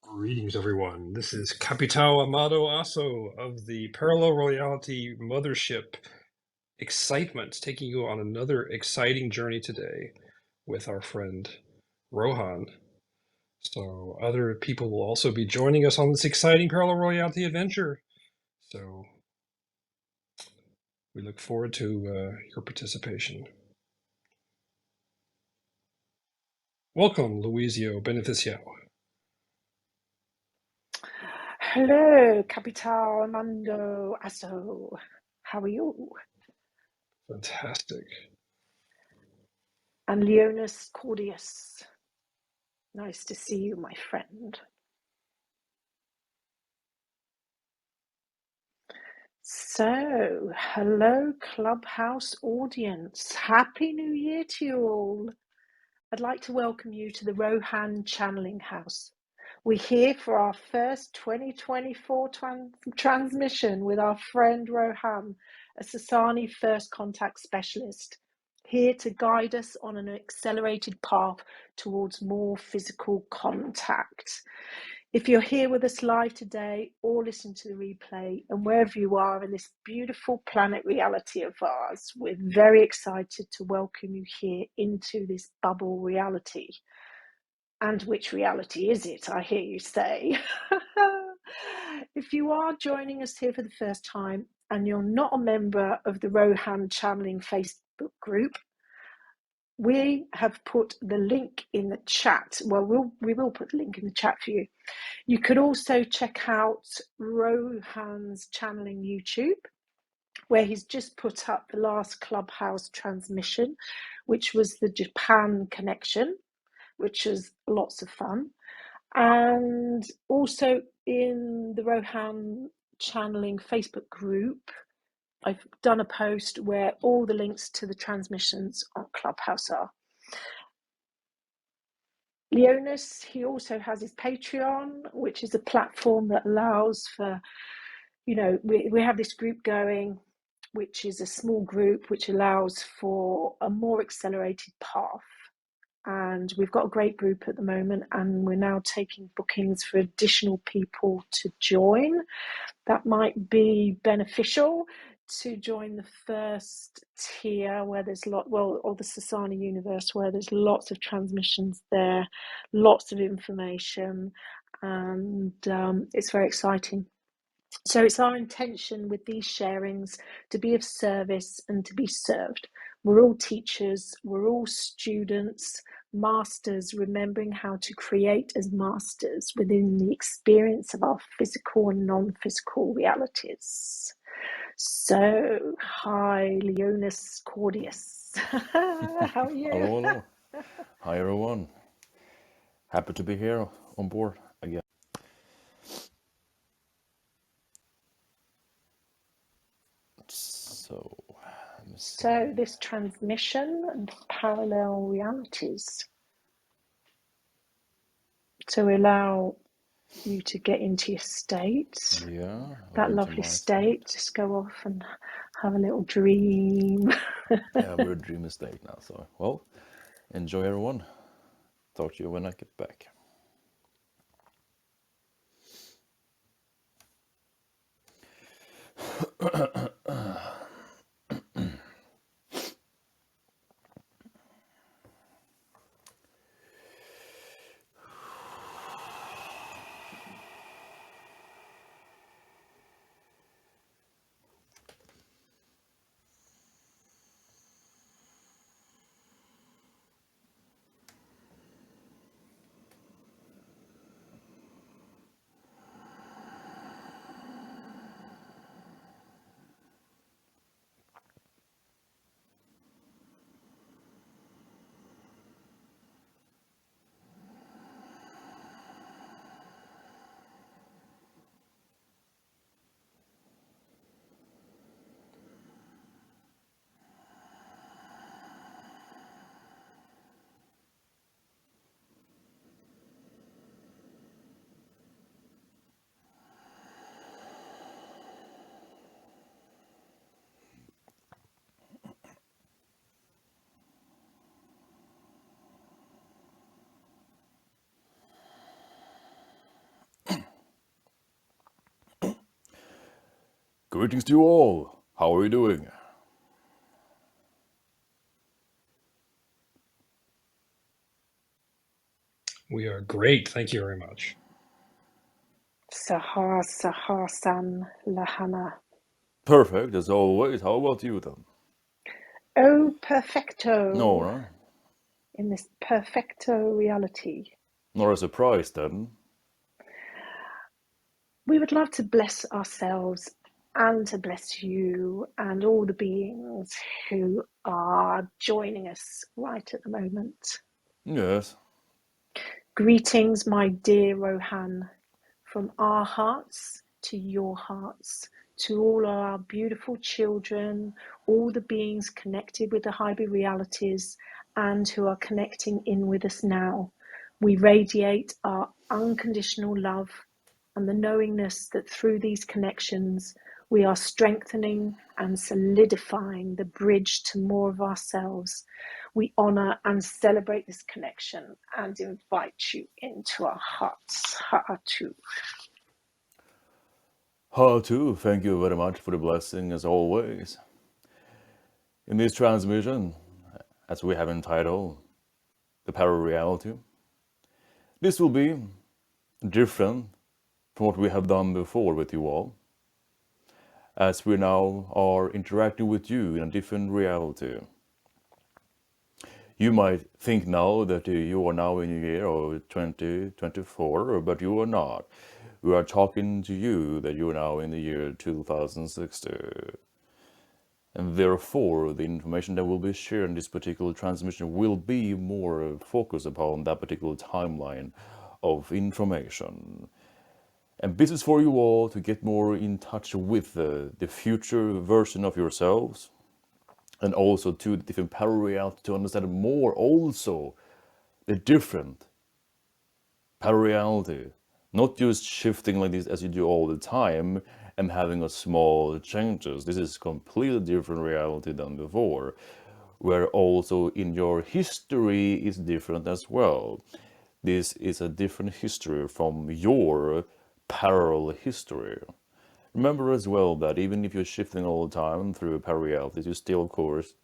Greetings, everyone. This is Capitao Amado Aso of the Parallel Reality Mothership Excitement, taking you on another exciting journey today with our friend Rohaan. So, other people will also be joining us on this exciting Parallel Reality adventure. So, we look forward to your participation. Welcome, Luizio Beneficio. Hello, Capital Armando Asso. How are you? Fantastic. And Leonis Cordius. Nice to see you, my friend. So, hello, Clubhouse audience. Happy New Year to you all. I'd like to welcome you to the Rohaan Channeling House. We're here for our first 2024 transmission with our friend Rohaan, a Sasani First Contact Specialist, here to guide us on an accelerated path towards more physical contact. If you're here with us live today or listen to the replay, and wherever you are in this beautiful planet reality of ours, we're very excited to welcome you here into this bubble reality. And which reality is it, I hear you say? If you are joining us here for the first time and you're not a member of the Rohaan Channeling Facebook group, we have put the link in the chat. Well, we will put the link in the chat for you. You could also check out Rohan's Channeling YouTube, where he's just put up the last Clubhouse transmission, which was the Japan connection, which was lots of fun. And also in the Rohaan Channeling Facebook group, I've done a post where all the links to the transmissions on Clubhouse are. Leonis, he also has his Patreon, which is a platform that allows for, we have this group going, which is a small group, which allows for a more accelerated path. And we've got a great group at the moment, and we're now taking bookings for additional people to join. That might be beneficial to join the first tier where there's or the Sasani universe, where there's lots of transmissions there, lots of information, and it's very exciting. So it's our intention with these sharings to be of service and to be served. We're all teachers, we're all students, masters, remembering how to create as masters within the experience of our physical and non-physical realities. So, hi, Leonis Cordius. How are you? Hello. Hi, everyone. Happy to be here on board again. So this transmission and parallel realities. So we allow you to get into your state. Yeah. That lovely state. Just go off and have a little dream. Yeah, we're a dreamy state now. So, well, enjoy, everyone. Talk to you when I get back. Greetings to you all. How are you doing? We are great. Thank you very much. San Lahana. Perfect, as always. How about you then? Oh, perfecto. No, right? In this perfecto reality. Not a surprise then. We would love to bless ourselves and to bless you and all the beings who are joining us right at the moment. Yes. Greetings, my dear Rohaan, from our hearts to your hearts, to all our beautiful children, all the beings connected with the hybrid realities and who are connecting in with us now. We radiate our unconditional love and the knowingness that through these connections, we are strengthening and solidifying the bridge to more of ourselves. We honor and celebrate this connection and invite you into our hearts. Ha'atu. How too. Thank you very much for the blessing as always. In this transmission, as we have entitled The Parallel Reality, this will be different from what we have done before with you all, as we now are interacting with you in a different reality. You might think now that you are now in the year of 2024, but you are not. We are talking to you that you are now in the year 2060. And therefore, the information that will be shared in this particular transmission will be more focused upon that particular timeline of information. And this is for you all to get more in touch with the future version of yourselves, and also to the different parallel reality, to understand more also the different parallel reality. Not just shifting like this as you do all the time and having a small changes. This is completely different reality than before, where also in your history is different as well. This is a different history from your parallel history. Remember as well that even if you're shifting all the time through parallel realities, you still of course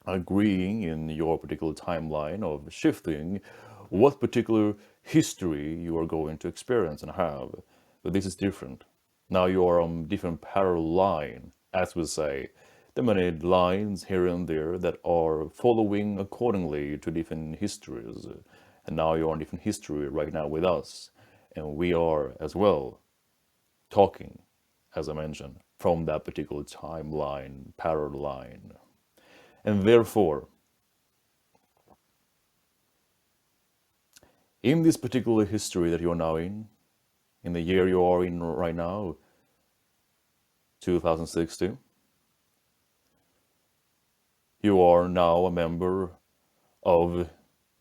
agreeing in your particular timeline of shifting what particular history you are going to experience and have. But this is different. Now you are on different parallel line, as we say. There are many lines here and there that are following accordingly to different histories. And now you're on different history right now with us. And we are as well talking, as I mentioned, from that particular timeline, parallel line. And therefore, in this particular history that you're now in the year you are in right now, 2060, you are now a member of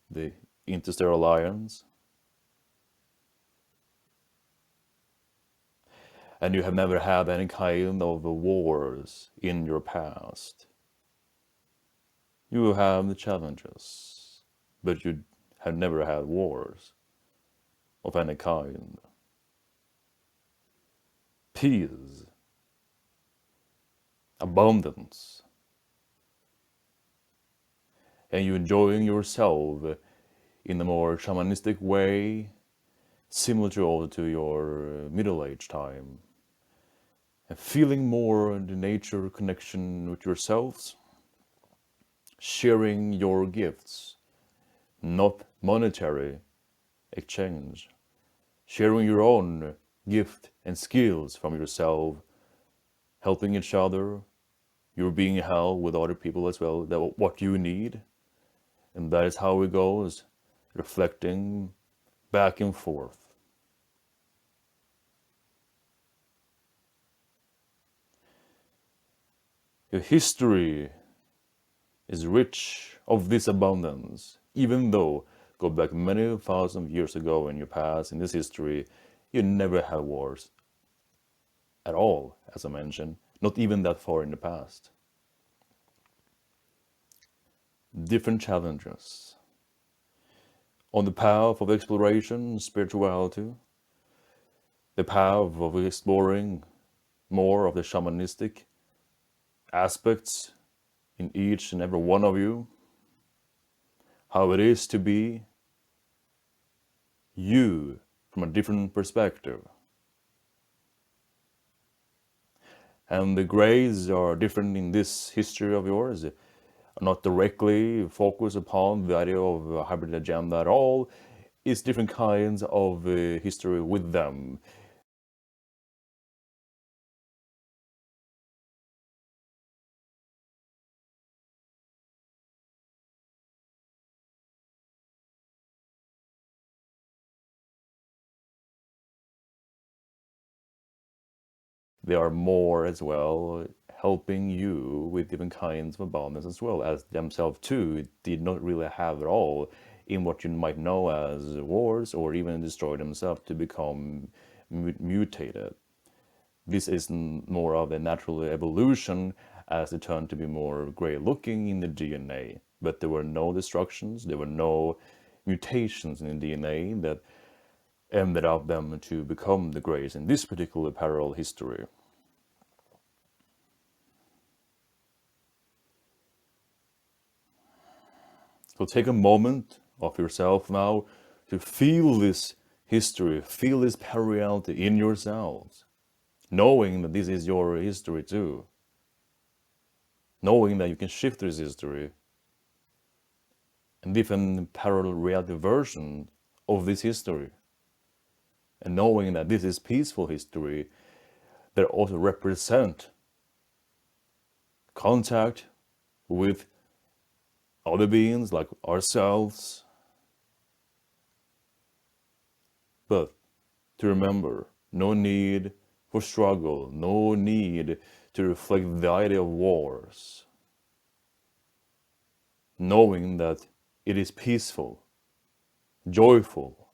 the Interstellar Alliance, and you have never had any kind of wars in your past. You have the challenges, but you have never had wars of any kind. Peace, abundance, and you enjoying yourself in a more shamanistic way, similar to your middle-aged time, and feeling more the nature connection with yourselves, sharing your gifts, not monetary exchange, sharing your own gift and skills from yourself, helping each other, you're being held with other people as well, that what you need, and that is how it goes, reflecting back and forth. Your history is rich of this abundance, even though go back many thousand years ago in your past, in this history, you never had wars at all, as I mentioned, not even that far in the past. Different challenges. On the path of exploration, spirituality, the path of exploring more of the shamanistic aspects in each and every one of you, how it is to be you from a different perspective. And the grays are different in this history of yours, not directly focus upon the idea of a hybrid agenda at all. It's different kinds of history with them. They are more as well helping you with different kinds of abundance as well, as themselves too did not really have at all in what you might know as wars, or even destroy themselves to become mutated. This is more of a natural evolution as they turn to be more gray looking in the DNA. But there were no destructions, there were no mutations in the DNA that ended up them to become the grays in this particular parallel history. So take a moment of yourself now to feel this history, feel this parallelity in yourselves, knowing that this is your history too, knowing that you can shift this history and different parallel reality version of this history, and knowing that this is peaceful history that also represent contact with other beings like ourselves. But to remember, no need for struggle, no need to reflect the idea of wars, knowing that it is peaceful, joyful,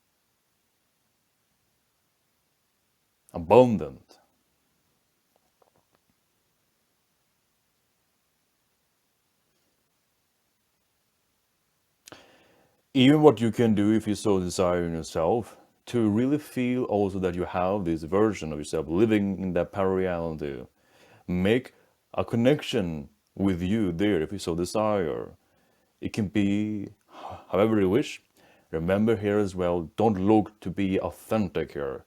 abundant. Even what you can do if you so desire in yourself, to really feel also that you have this version of yourself living in that parallelity. Make a connection with you there if you so desire. It can be however you wish. Remember here as well, don't look to be authentic here.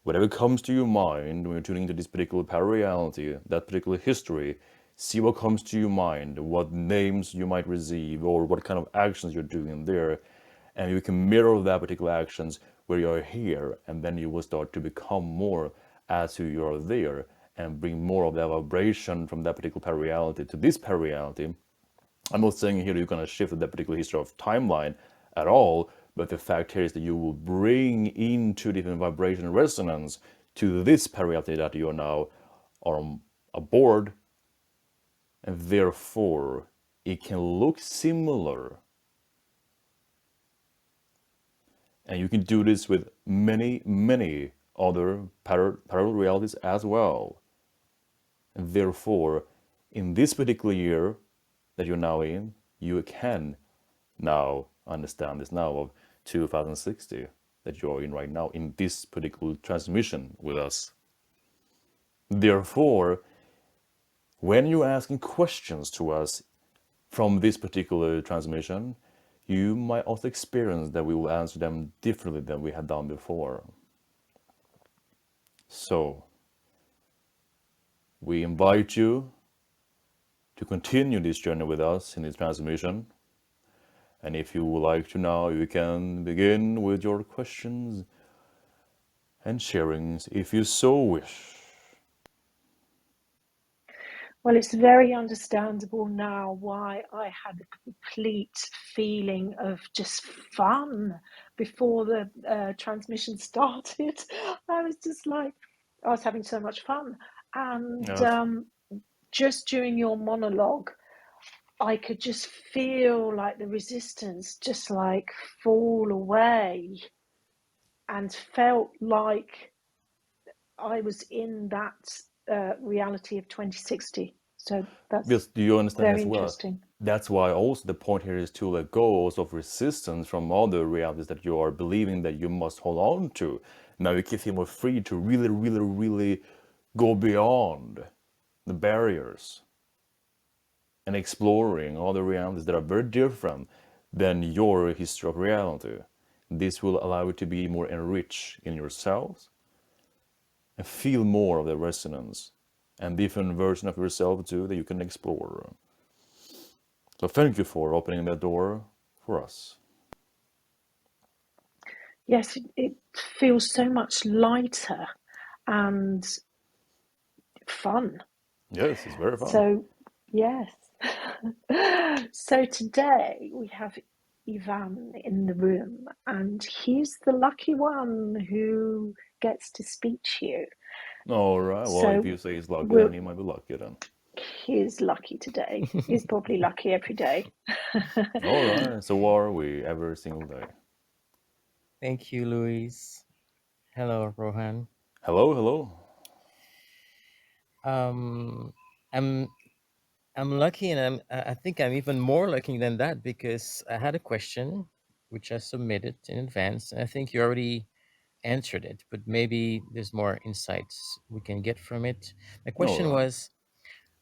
Whatever comes to your mind when you're tuning into this particular parallelity, that particular history, see what comes to your mind, what names you might receive, or what kind of actions you're doing there. And you can mirror that particular actions where you're here, and then you will start to become more as who you are there, and bring more of that vibration from that particular parallelity to this parallelity. I'm not saying here you're going to shift that particular history of timeline at all, but the fact here is that you will bring into different vibration resonance to this parallelity that you are now are aboard, and therefore it can look similar. And you can do this with many, many other parallel realities as well. And therefore, in this particular year that you're now in, you can now understand this now of 2060 that you're in right now in this particular transmission with us. Therefore, when you're asking questions to us from this particular transmission, you might also experience that we will answer them differently than we had done before. So, we invite you to continue this journey with us in this transmission. And if you would like to now, you can begin with your questions and sharings if you so wish. Well, it's very understandable now why I had a complete feeling of just fun before the transmission started. I was just like, I was having so much fun. And Yes. just during your monologue, I could just feel like the resistance just like fall away, and felt like I was in that reality of 2060. So that's Because do you understand very as well? interesting. That's why also the point here is to let go also of resistance from other realities that you are believing that you must hold on to. Now you can feel more free to really, really, really go beyond the barriers and exploring other realities that are very different than your history of reality. This will allow you to be more enriched in yourselves and feel more of the resonance and different version of yourself too that you can explore. So thank you for opening that door for us. Yes, it feels so much lighter and fun. Yes, it's very fun. So, yes. So today we have Ivan in the room, and he's the lucky one who gets to speak to you. All right. Well, if you So say he's lucky, we're, then he might be lucky then. he's lucky today. He's probably lucky every day. All right. So are we every single day. Thank you, Louise. Hello, Rohan. Hello, hello. Um, I'm I'm lucky, and I think I'm even more lucky than that because I had a question which I submitted in advance, and I think you already answered it, but maybe there's more insights we can get from it. My All question right. was,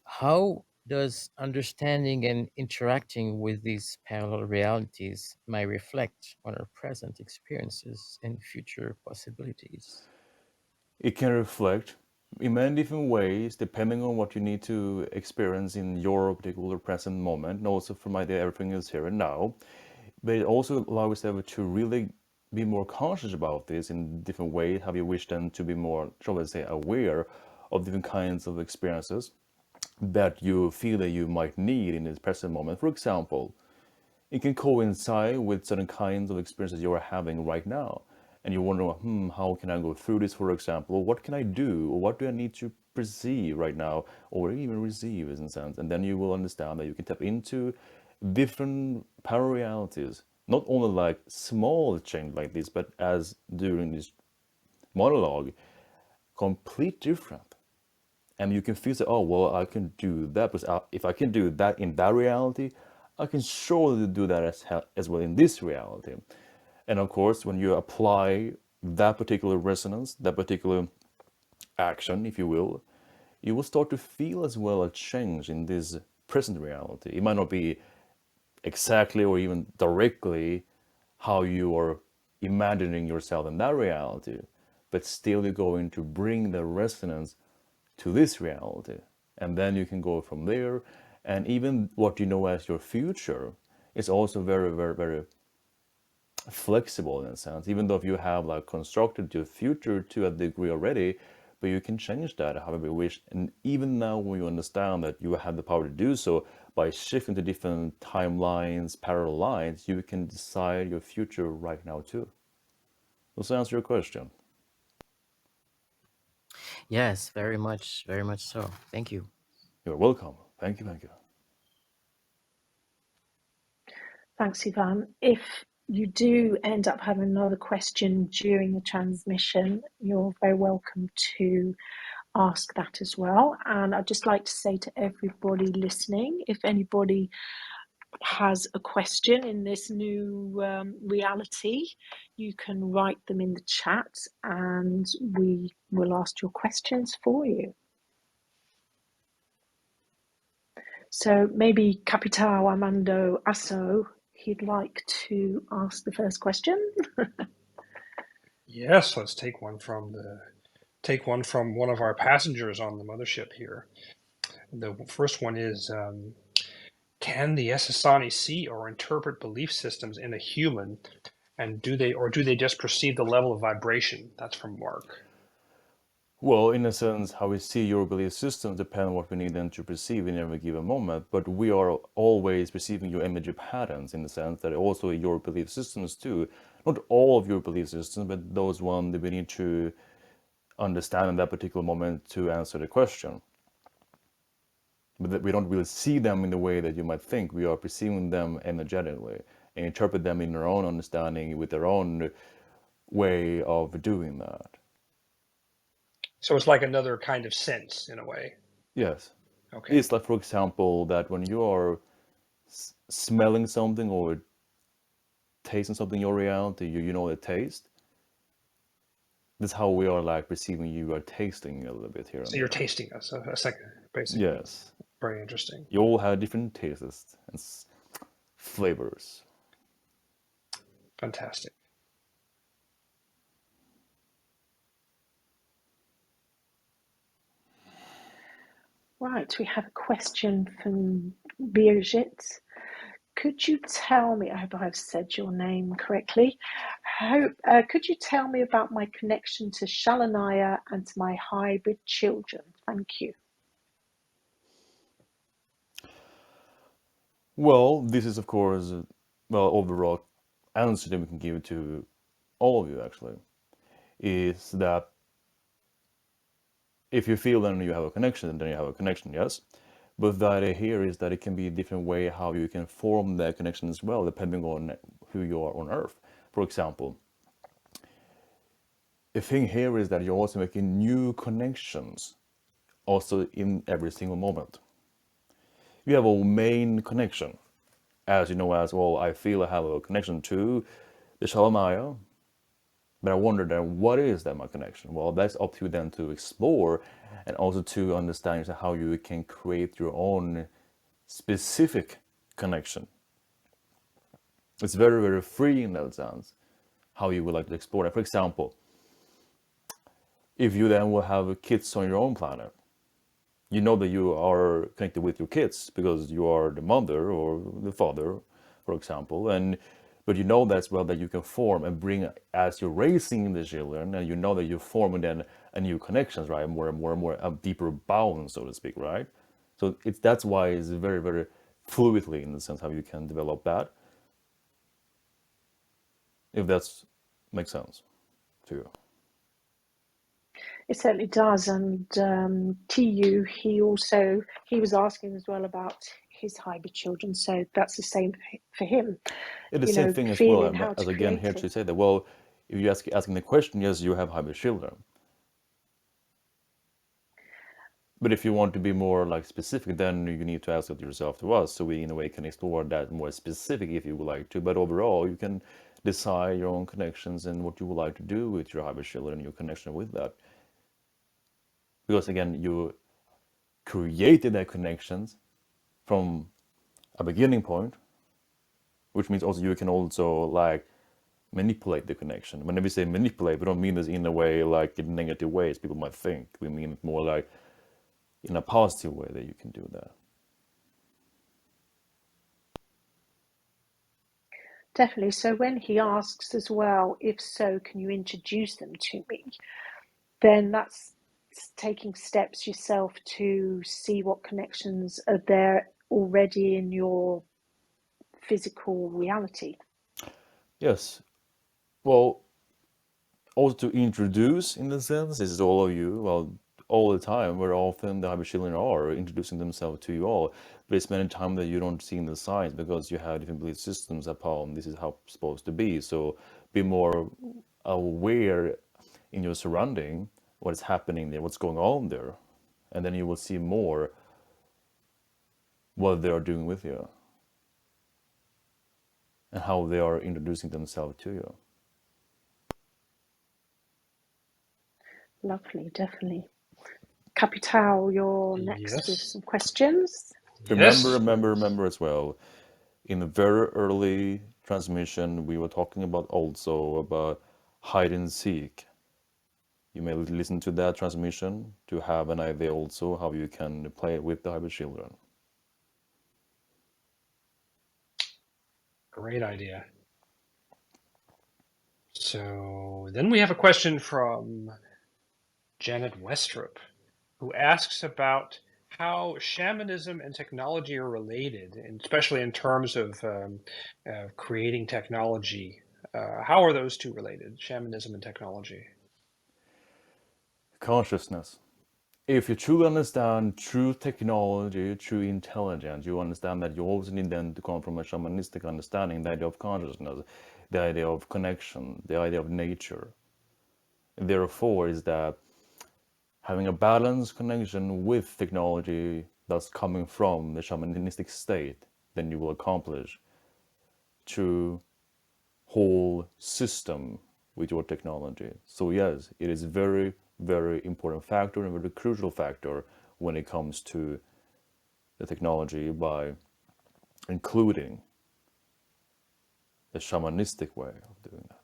how does understanding and interacting with these parallel realities may reflect on our present experiences and future possibilities? It can reflect in many different ways depending on what you need to experience in your particular present moment. And also from my day, everything is here and now. But it also allows them to really be more conscious about this in different ways. How you wish them to be more, shall I say, aware of different kinds of experiences that you feel that you might need in this present moment. For example, it can coincide with certain kinds of experiences you are having right now. And you wonder, how can I go through this, for example? What can I do? Or what do I need to perceive right now? Or even receive, in a sense. And then you will understand that you can tap into different power realities. Not only like small change like this, but as during this monologue, complete different. And you can feel that, oh well, I can do that because if I can do that in that reality, I can surely do that as well in this reality. And of course, when you apply that particular resonance, that particular action, if you will, you will start to feel as well a change in this present reality. It might not be exactly or even directly how you are imagining yourself in that reality, but still you're going to bring the resonance to this reality. And then you can go from there. And even what you know as your future is also very, very, very flexible in a sense. Even though if you have like constructed your future to a degree already, but you can change that however you wish. And even now, when you understand that you have the power to do so by shifting to different timelines, parallel lines, you can decide your future right now too. Does that answer your question? Yes, very much so. Thank you. You're welcome. Thank you, thank you. Thanks, Ivan. If you do end up having another question during the transmission, you're very welcome to ask that as well. And I'd just like to say to everybody listening, if anybody has a question in this new reality, you can write them in the chat and we will ask your questions for you. So maybe Capitao Armando Asso, he'd like to ask the first question. Yes, let's take one from one of our passengers on the mothership here. The first one is, can the Essassani see or interpret belief systems in a human, and do they just perceive the level of vibration? That's from Mark. Well, in a sense, how we see your belief systems depend on what we need them to perceive in every given moment, but we are always perceiving your energy patterns in the sense that also your belief systems too. Not all of your belief systems, but those one that we need to understand in that particular moment to answer the question. But that we don't really see them in the way that you might think. We are perceiving them energetically and interpret them in our own understanding with our own way of doing that. So it's like another kind of sense in a way. Yes. Okay. It's like, for example, that when you are smelling something or tasting something in your reality, you know the taste. That's how we are like perceiving you are tasting a little bit here and So you're there. tasting us a second, basically. Yes. Very interesting. You all have different tastes and flavors. Fantastic. Right, we have a question from Birgit. Could you tell me, I hope I've said your name correctly, could you tell me about my connection to Shalanaya and to my hybrid children? Thank you. Well, this is of course, well, overall answer that we can give to all of you actually, is that if you feel then you have a connection, then you have a connection, yes. But the idea here is that it can be a different way how you can form that connection as well, depending on who you are on Earth. For example, the thing here is that you're also making new connections, also in every single moment. You have a main connection, as you know, as well. I feel I have a connection to the Shalamaya, but I wonder then, what is that my connection? Well, that's up to you then to explore and also to understand how you can create your own specific connection. It's very, very free in that sense, how you would like to explore that. For example, if you then will have kids on your own planet, you know that you are connected with your kids because you are the mother or the father, for example, and but you know that's well that you can form and bring as you're raising the children, and you know that you're forming then a new connections, right? More and more and more a deeper bound, so to speak, right? So it's that's why it's very, very fluidly in the sense how you can develop that, if that's makes sense to you. It certainly does. And TU, he was asking as well about his hybrid children. So that's the same for him, It's the same thing as feeling well, how to as again create here it. to say that, well, if you asking the question, yes, you have hybrid children. But if you want to be more like specific, then you need to ask it yourself to us, so we in a way can explore that more specific if you would like to. But overall, you can decide your own connections and what you would like to do with your hybrid children and your connection with that. Because again, you created that connections from a beginning point, which means also you can also like manipulate the connection. Whenever we say manipulate, we don't mean this in a way like in negative ways people might think. We mean it more like in a positive way that you can do that. Definitely. So when he asks as well, if so, can you introduce them to me? Then that's taking steps yourself to see what connections are there already in your physical reality. Yes. Well, also to introduce in the sense, this is all of you, well, all the time, where often the hybrid children are introducing themselves to you all. But it's many times that you don't see in the signs because you have different belief systems upon this is how it's supposed to be. So be more aware in your surrounding, what is happening there, what's going on there. And then you will see more what they are doing with you and how they are introducing themselves to you. Lovely, definitely. Capital, you're next with Yes. some questions. Yes. Remember as well, in the very early transmission, we were talking about also about hide and seek. You may listen to that transmission to have an idea also how you can play with the hybrid children. Great idea. So then we have a question from Janet Westrup, who asks about how shamanism and technology are related, and especially in terms of creating technology. How are those two related, shamanism and technology? Consciousness. If you truly understand true technology, true intelligence, you understand that you always need then to come from a shamanistic understanding, the idea of consciousness, the idea of connection, the idea of nature. Therefore, is that having a balanced connection with technology that's coming from the shamanistic state, then you will accomplish true whole system with your technology. So yes, it is very, very important factor and very crucial factor when it comes to the technology by including the shamanistic way of doing that.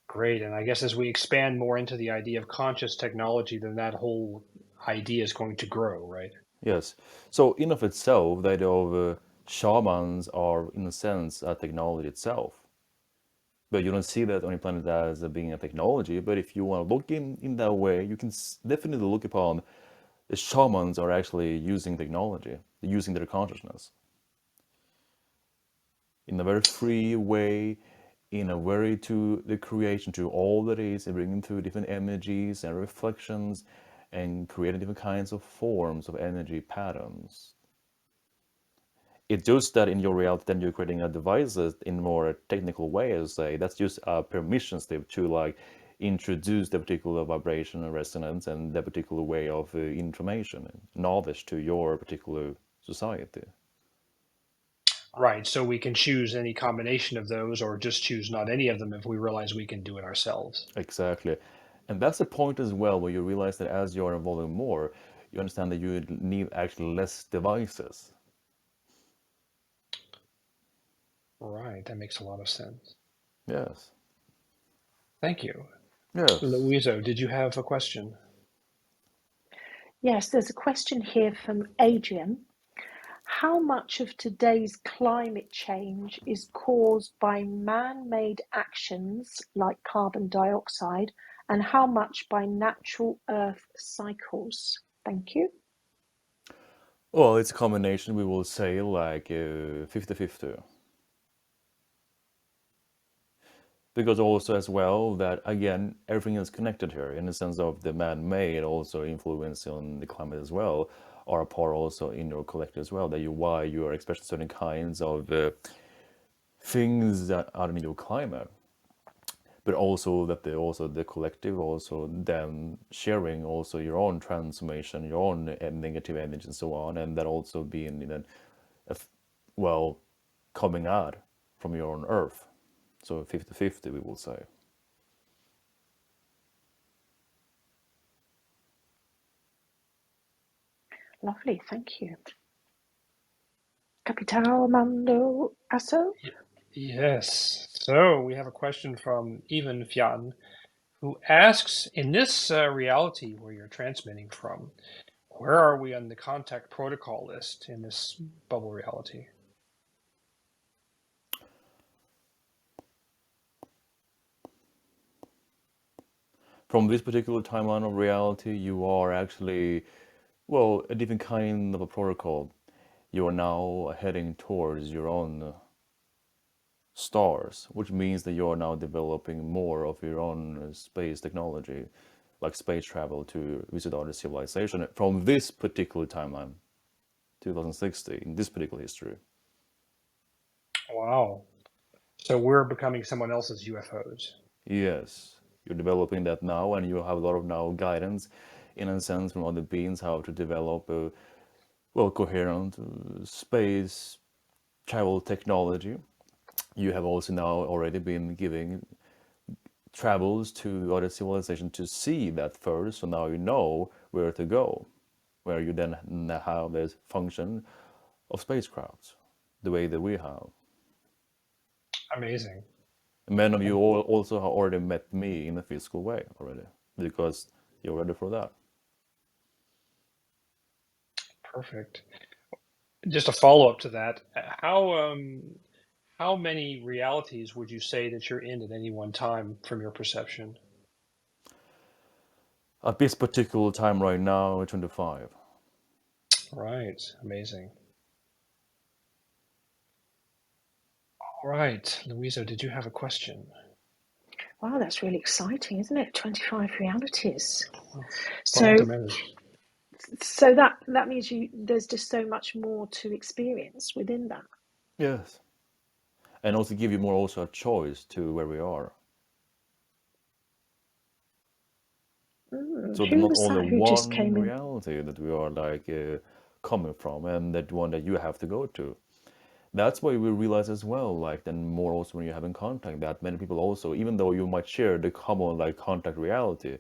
Great. And I guess as we expand more into the idea of conscious technology, then that whole idea is going to grow, right? Yes. So in of itself, the idea of shamans are in a sense a technology itself. But you don't see that on your planet as being a technology. But if you want to look in that way, you can definitely look upon the shamans are actually using technology, using their consciousness in a very free way, in a very to the creation, to all that is, and bringing through different energies and reflections and creating different kinds of forms of energy patterns. It's just that in your reality, then you're creating a devices in more technical way, as say, that's just a permission slip to like introduce the particular vibration and resonance and the particular way of information and knowledge to your particular society. Right. So we can choose any combination of those or just choose not any of them if we realize we can do it ourselves. Exactly. And that's the point as well, where you realize that as you're evolving more, you understand that you need actually less devices. Right. That makes a lot of sense. Yes. Thank you. Yes. Louiso, did you have a question? Yes, there's a question here from Adrian. How much of today's climate change is caused by man-made actions like carbon dioxide, and how much by natural Earth cycles? Thank you. Well, it's a combination, we will say, like 50-50. Because also as well that again everything is connected here in the sense of the man-made also influence on the climate as well are a part also in your collective as well, that you why you are expressing certain kinds of things that are in your climate, but also that the collective also then sharing also your own transformation, your own negative energy and so on, and that also being in well coming out from your own earth. So 50-50 we will say. Lovely, thank you. Capital Armando Asso? Yes. So we have a question from Ivan Fian, who asks, in this reality where you're transmitting from, where are we on the contact protocol list in this bubble reality? From this particular timeline of reality, you are actually, well, a different kind of a protocol. You are now heading towards your own stars, which means that you are now developing more of your own space technology, like space travel to visit other civilization from this particular timeline, 2060, in this particular history. Wow. So we're becoming someone else's UFOs. Yes, you're developing that now, and you have a lot of now guidance, in a sense, from other beings how to develop a well coherent space travel technology. You have also now already been giving travels to other civilizations to see that first, so now you know where to go, where you then have this function of spacecrafts, the way that we have. Amazing. Many of you And also have already met me in a physical way already, because you're ready for that. perfect. Just a follow-up to that, how many realities would you say that you're in at any one time from your perception? At this particular time right now, 25. Right. Amazing. All right. Louisa, did you have a question? Wow, that's really exciting, isn't it? 25 realities. Quite So, undiminished. that means there's just so much more to experience within that. Yes. And also give you more also a choice to where we are. So there's Who not was only that who just one came in? reality that we are like coming from, and that one that you have to go to. That's why we realize as well, like then more also when you're having contact, that many people also, even though you might share the common like contact reality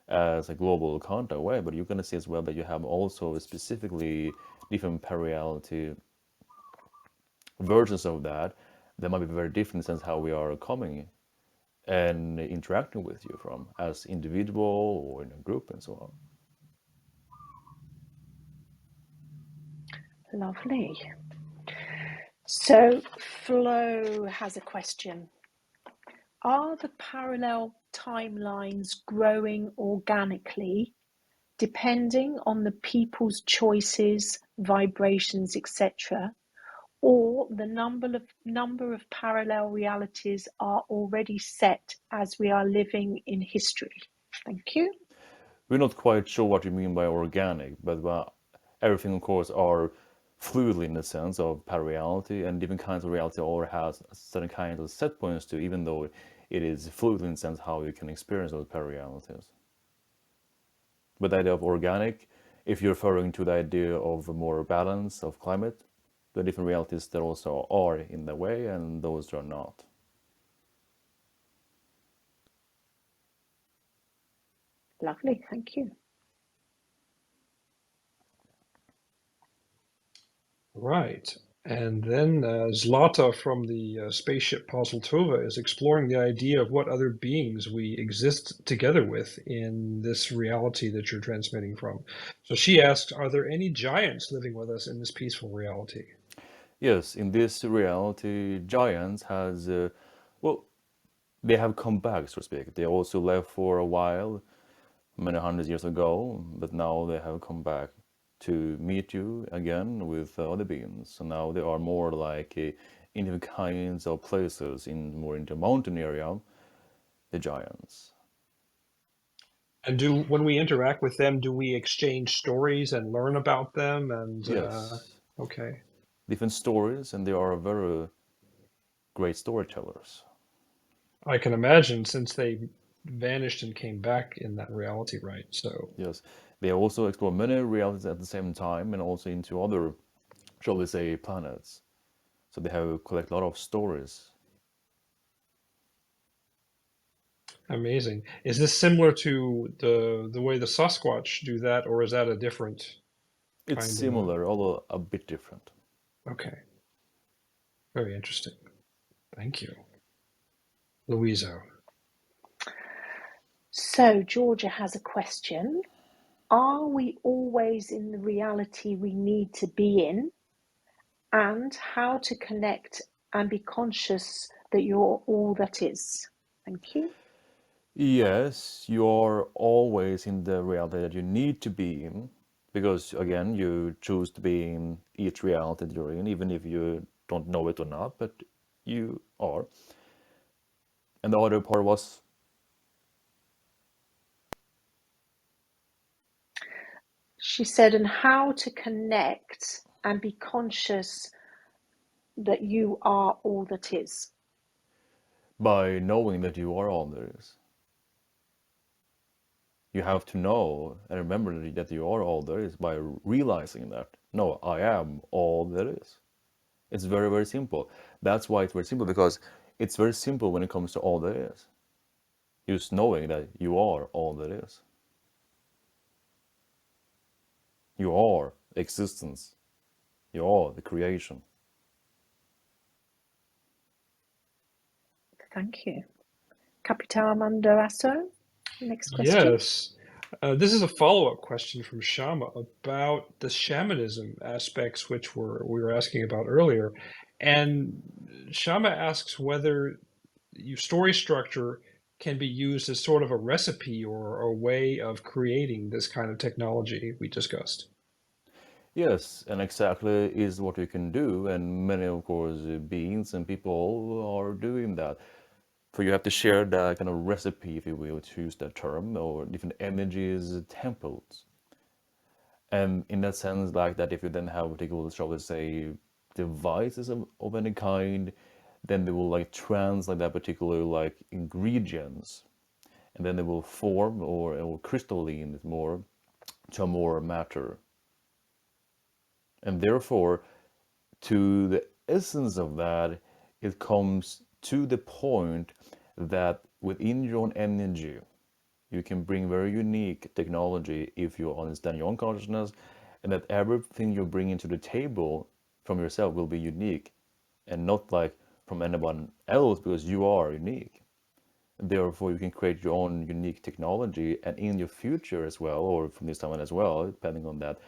as a global contact way, but you're gonna see as well that you have also specifically different parallelity versions of that that might be very different since how we are coming and interacting with you from as individual or in a group and so on. Lovely. So Flo has a question. Are the parallel timelines growing organically depending on the people's choices, vibrations, etc., or the number of parallel realities are already set as we are living in history? Thank you. We're not quite sure what you mean by organic, but everything, of course, are fluid in the sense of parallelity, and different kinds of reality all has certain kinds of set points to, even though it is fluid in the sense how you can experience those parallelities. But the idea of organic, if you're referring to the idea of a more balance of climate, the different realities that also are in the way, and those are not. Lovely, thank you. Right. And then Zlata from the spaceship Pozoltova is exploring the idea of what other beings we exist together with in this reality that you're transmitting from. So she asks, are there any giants living with us in this peaceful reality? Yes, in this reality, giants has, well, they have come back, so to speak. They also left for a while, many hundreds years ago, but now they have come back to meet you again with other beings. So now they are more like in different kinds of places, in more into mountain area, the giants. And when we interact with them, do we exchange stories and learn about them? And Yes, okay, different stories, and they are very great storytellers. I can imagine since they vanished and came back in that reality, right? So Yes, they also explore many realities at the same time, and also into other, shall we say, planets. So they have collect a lot of stories. amazing. Is this similar to the way the Sasquatch do that, or is that a different It's kind of? similar, although a bit different. Okay, very interesting. Thank you, Louisa. So Georgia has a question. Are we always in the reality we need to be in? And how to connect and be conscious that you're all that is? Thank you. Yes, you are always in the reality that you need to be in, because again, you choose to be in each reality that you're in, even if you don't know it or not, but you are. And the other part was, She said, and how to connect and be conscious that you are all that is. by knowing that you are all there is. You have to know and remember that you are all there is by realizing that, no, I am all there is. It's very, very simple. That's why it's very simple, because it's very simple when it comes to all there is. Just knowing that you are all there is. You are existence. You are the creation. Thank you. Capital Mandoaso, next question. Yes. This is a follow-up question from Shama about the shamanism aspects, which we were asking about earlier. And Shama asks whether your story structure can be used as sort of a recipe or a way of creating this kind of technology we discussed. Yes, and exactly is what you can do, and many, of course, beings and people are doing that. So you have to share that kind of recipe, if you will, to use that term, or different energies, temples. And in that sense, like that, if you then have particular, shall we say, devices of any kind, then they will like translate that particular like ingredients, and then they will form or crystalline it more to a more matter. And therefore, to the essence of that, it comes to the point that within your own energy, you can bring very unique technology if you understand your own consciousness, and that everything you bring into the table from yourself will be unique and not like from anyone else because you are unique. Therefore, you can create your own unique technology, and in your future as well, or from this time on as well, depending on that,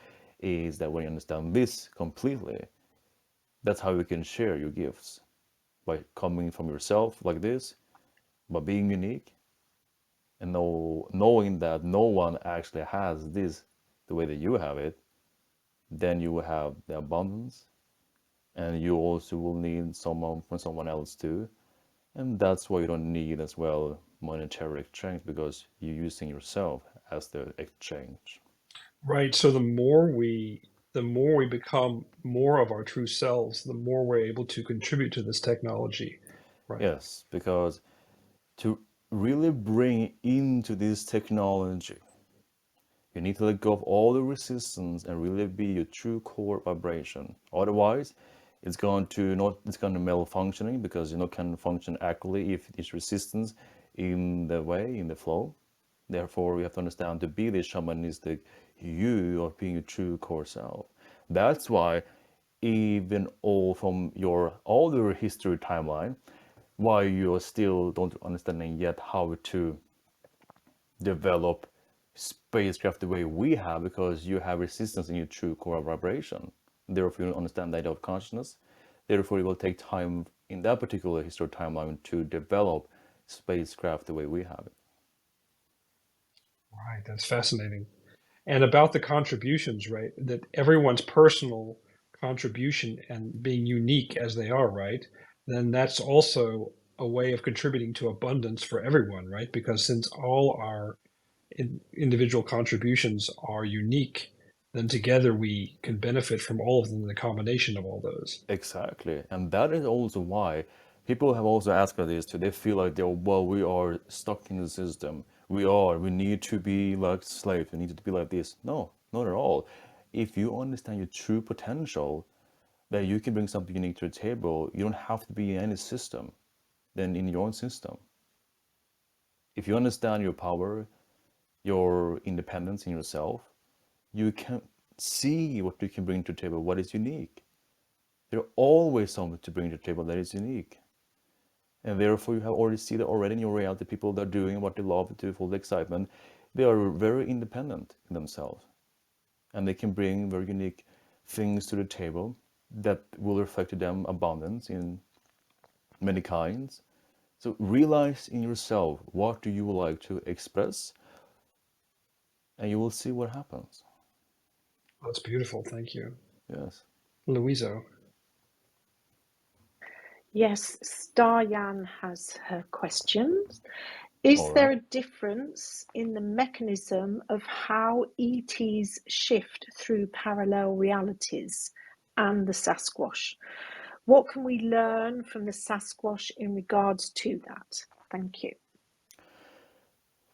is that when you understand this completely, that's how you can share your gifts by coming from yourself like this, by being unique, and knowing that no one actually has this the way that you have it. Then you will have the abundance, and you also will need someone from someone else too. And that's why you don't need as well monetary exchange because you're using yourself as the exchange. Right. So the more we become more of our true selves, the more we're able to contribute to this technology. Right. Yes, because to really bring into this technology, you need to let go of all the resistance and really be your true core vibration. Otherwise, it's going to malfunctioning because you know can function accurately if it's resistance in the way, in the flow. Therefore, we have to understand to be this shamanistic you or being your true core self. That's why even all from your older history timeline, why you still don't understanding yet how to develop spacecraft the way we have because you have resistance in your true core vibration. Therefore, you don't understand the idea of consciousness. Therefore, it will take time in that particular history timeline to develop spacecraft the way we have it. Right. That's fascinating. And about the contributions, right? That everyone's personal contribution and being unique as they are, right? Then that's also a way of contributing to abundance for everyone, right? Because since all our individual contributions are unique, then together we can benefit from all of them, the combination of all those. Exactly. And that is also why people have also asked us this too. They feel like well, we are stuck in the system. We need to be like slaves. We need to be like this. No, not at all. If you understand your true potential, that you can bring something unique to the table, you don't have to be in any system than in your own system. If you understand your power, your independence in yourself, you can see what you can bring to the table, what is unique. There's always something to bring to the table that is unique. And therefore you have already seen that already in your reality, people that are doing what they love to full excitement, they are very independent in themselves. And they can bring very unique things to the table that will reflect to them abundance in many kinds. So realize in yourself what do you like to express, and you will see what happens. That's beautiful. Thank you. Yes. Louiso. Yes, Staryan has her questions. All Is right. there a difference in the mechanism of how ETs shift through parallel realities and the Sasquatch? What can we learn from the Sasquatch in regards to that? Thank you.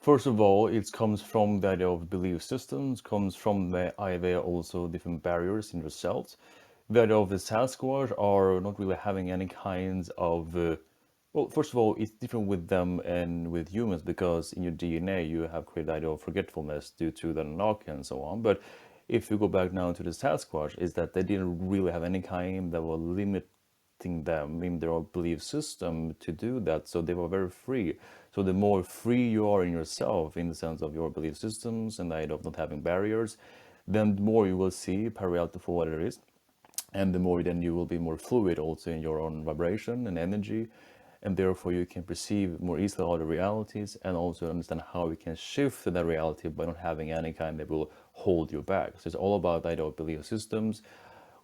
First of all, it comes from the idea of belief systems, comes from the idea also different barriers in yourselves. The idea of the Sasquatch are not really having any kinds of well, first of all, it's different with them and with humans because in your DNA you have created the idea of forgetfulness due to the Anunnaki and so on. But if you go back now to the Sasquatch, is that they didn't really have any kind that were limiting them in their belief system to do that. So they were very free. So the more free you are in yourself, in the sense of your belief systems and the idea of not having barriers, then the more you will see parallelity for what it is, and the more then you will be more fluid also in your own vibration and energy, and therefore you can perceive more easily other realities and also understand how you can shift that reality by not having any kind that will hold you back. So it's all about the idea of belief systems.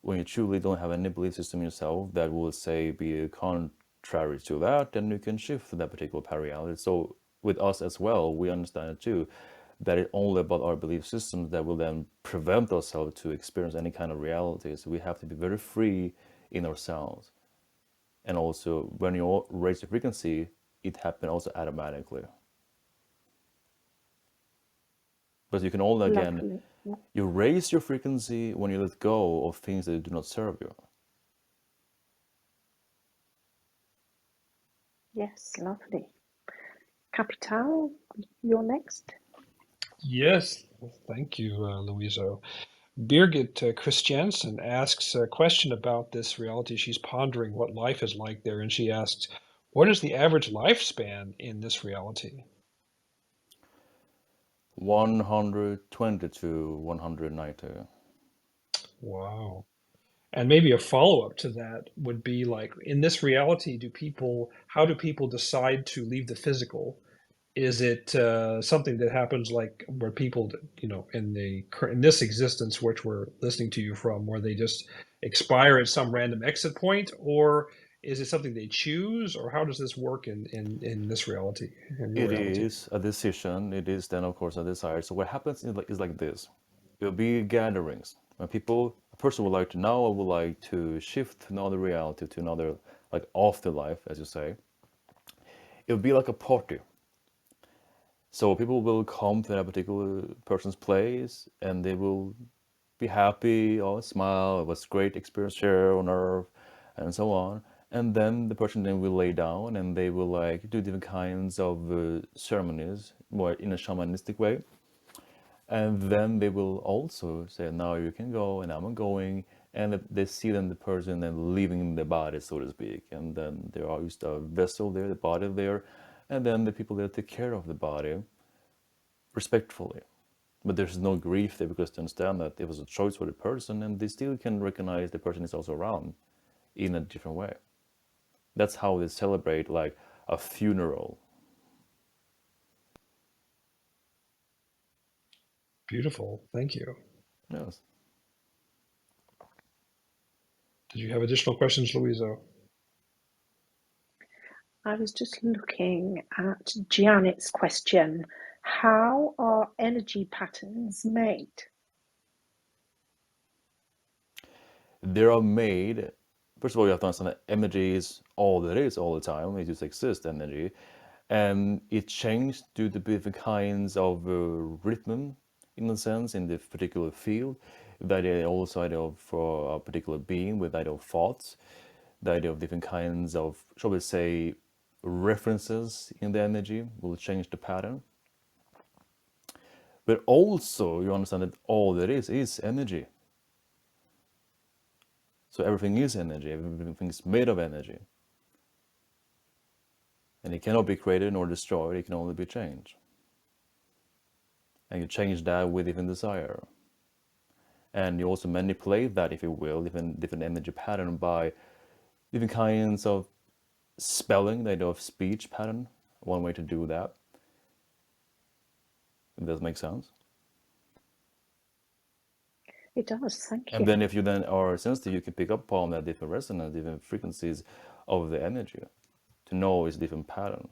When you truly don't have any belief system yourself that will say be contrary to that, then you can shift that particular reality. So with us as well, we understand it too, that it's only about our belief systems that will then prevent ourselves to experience any kind of reality. So we have to be very free in ourselves. And also when you raise the frequency, it happens also automatically. But you can only again, Lovely. you raise your frequency when you let go of things that do not serve you. Yes, lovely. Capital, you're next. Yes, thank you, Louiso. Birgit Christiansen asks a question about this reality. She's pondering what life is like there, and she asks, what is the average lifespan in this reality? 120 to 190. Wow. And maybe a follow-up to that would be like, in this reality, how do people decide to leave the physical? Is it something that happens like where people, in this existence, which we're listening to you from, where they just expire at some random exit point, or is it something they choose, or how does this work in this reality, in your It reality? is a decision. It is then, of course, a desire. So what happens is like this. It'll be gatherings. When a person would like to now, I would like to shift to another reality, to another, like afterlife, as you say. It'll be like a party. So people will come to that particular person's place, and they will be happy or smile. It was great experience here on Earth, and so on. And then the person then will lay down, and they will like do different kinds of ceremonies, more in a shamanistic way. And then they will also say, now you can go, and I'm going. And they see then the person then leaving the body, so to speak. And then there are just a vessel there, the body there, and then the people that take care of the body respectfully. But there's no grief there, because they understand that it was a choice for the person, and they still can recognize the person is also around in a different way. That's how they celebrate like a funeral. Beautiful. Thank you. Yes. Did you have additional questions, Louisa? I was just looking at Janet's question. How are energy patterns made? They are made, first of all, you have to understand that energy is all there is all the time. It just exists, energy. And it changed due to different kinds of rhythm, in a sense, in the particular field. The idea also idea of for a particular being, with the idea of thoughts, the idea of different kinds of, shall we say, references in the energy will change the pattern. But also, you understand that all there is energy. So everything is energy, everything is made of energy. And it cannot be created nor destroyed, it can only be changed. And you change that with different desire. And you also manipulate that, if you will, different energy pattern by different kinds of spelling, the idea of speech pattern, one way to do that. Does that make sense? It does, thank And you. then if you then are sensitive, you can pick up on that different resonance, different frequencies of the energy to know its different pattern.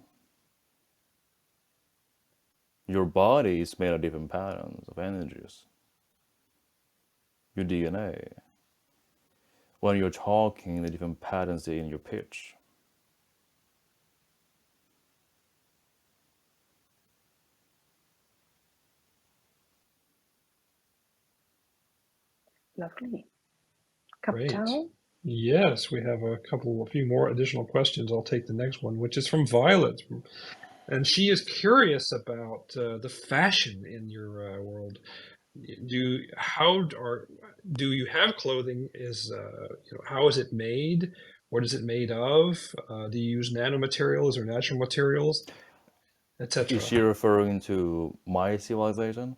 Your body is made of different patterns of energies. Your DNA. When you're talking, the different patterns in your pitch. Lovely. Great. Capital? Yes, we have a few more additional questions. I'll take the next one, which is from Violet. And she is curious about the fashion in your world. Do you have clothing? How is it made? What is it made of? Do you use nanomaterials or natural materials, Is etc.? she referring to my civilization?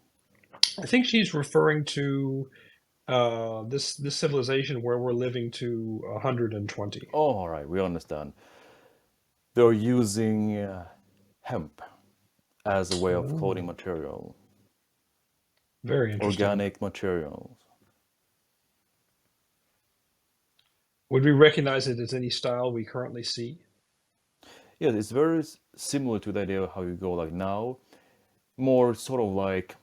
I think she's referring to this civilization where we're living to 120. Oh, all right, we understand. They're using hemp as a way of clothing Oh, material, very interesting. organic materials. Would we recognize it as any style we currently see? Yeah, it's very similar to the idea of how you go like now, more sort of like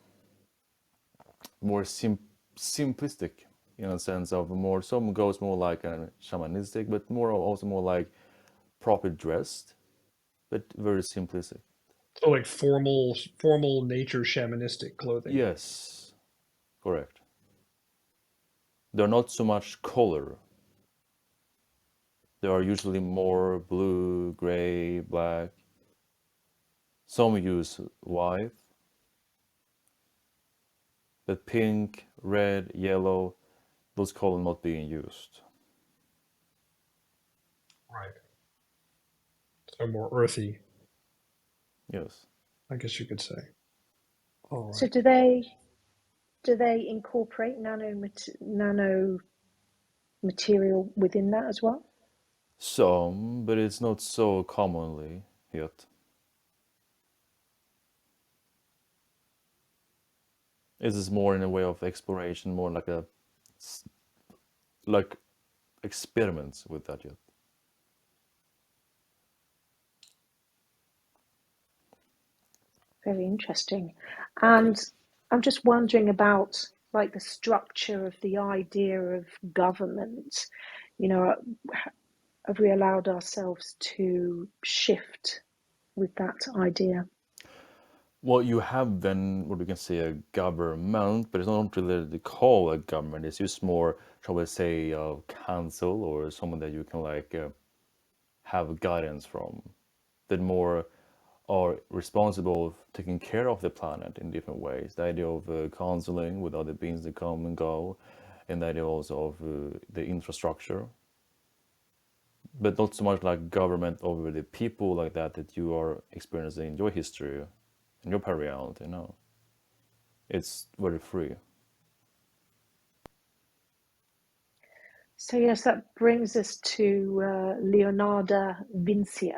more simplistic in a sense of more, some goes more like a shamanistic, but more also more like proper dressed, but very simplistic. So like formal nature shamanistic clothing. Yes, correct. They're not so much color. There are usually more blue, gray, black. Some use white, but pink, red, yellow, those colors not being used. Right. So more earthy, Yes. I guess you could say. All So right. do they incorporate nano material within that as well? Some, but it's not so commonly yet. This is more in a way of exploration, more like a like experiments with that yet. Very interesting. And I'm just wondering about like the structure of the idea of government. You know, have we allowed ourselves to shift with that idea? Well, you have then what we can say a government, but it's not really called a government. It's just more, shall we say, a council or someone that you can like have guidance from. That more are responsible for taking care of the planet in different ways. The idea of counseling with other beings that come and go, and the idea also of the infrastructure, but not so much like government over the people like that you are experiencing in your history and your reality. No, it's very free. So yes, that brings us to Leonardo Vinci.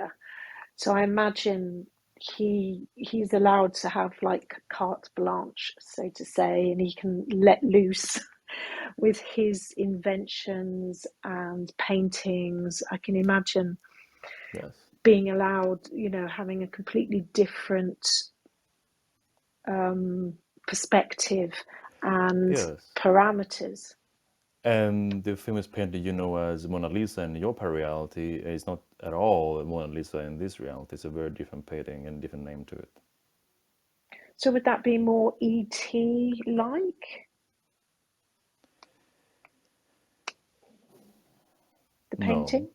So I imagine he's allowed to have like carte blanche, so to say, and he can let loose with his inventions and paintings. I can imagine Yes. being allowed, having a completely different perspective and Yes. parameters. And the famous painting you know as Mona Lisa in your reality is not at all Mona Lisa in this reality. It's a very different painting and different name to it. So would that be more ET like the No. painting?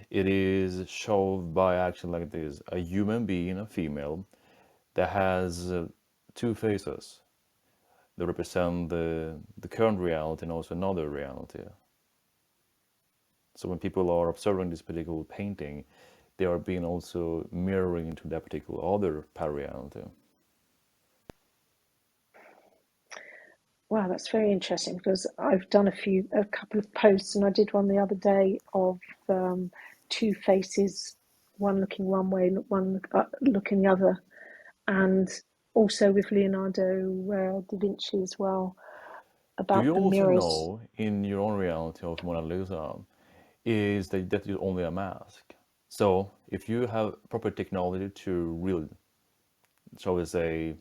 It is shown by action like this: a human being, a female, that has two faces that represent the current reality and also another reality. So when people are observing this particular painting, they are being also mirroring into that particular other reality. Wow, that's very interesting because I've done a couple of posts, and I did one the other day of two faces, one looking one way, one looking the other, and also with Leonardo da Vinci as well Do you about the also mirrors. know in your own reality of Mona Lisa is that is only a mask? So if you have proper technology to really, shall we say,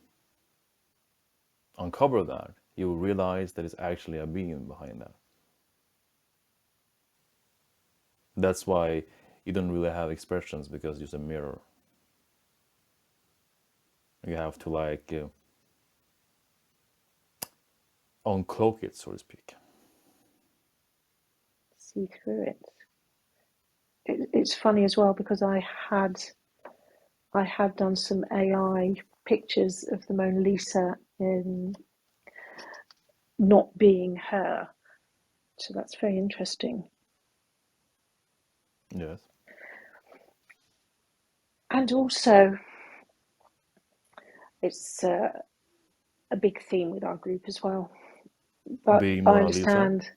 uncover that, you will realize that it's actually a being behind that. That's why you don't really have expressions because it's a mirror. You have to like uncloak it, so to speak. See through it. It's funny as well because I had done some AI pictures of the Mona Lisa in not being her, so that's very interesting. Yes. And also, it's a big theme with our group as well. But Being I Mona Lisa. understand.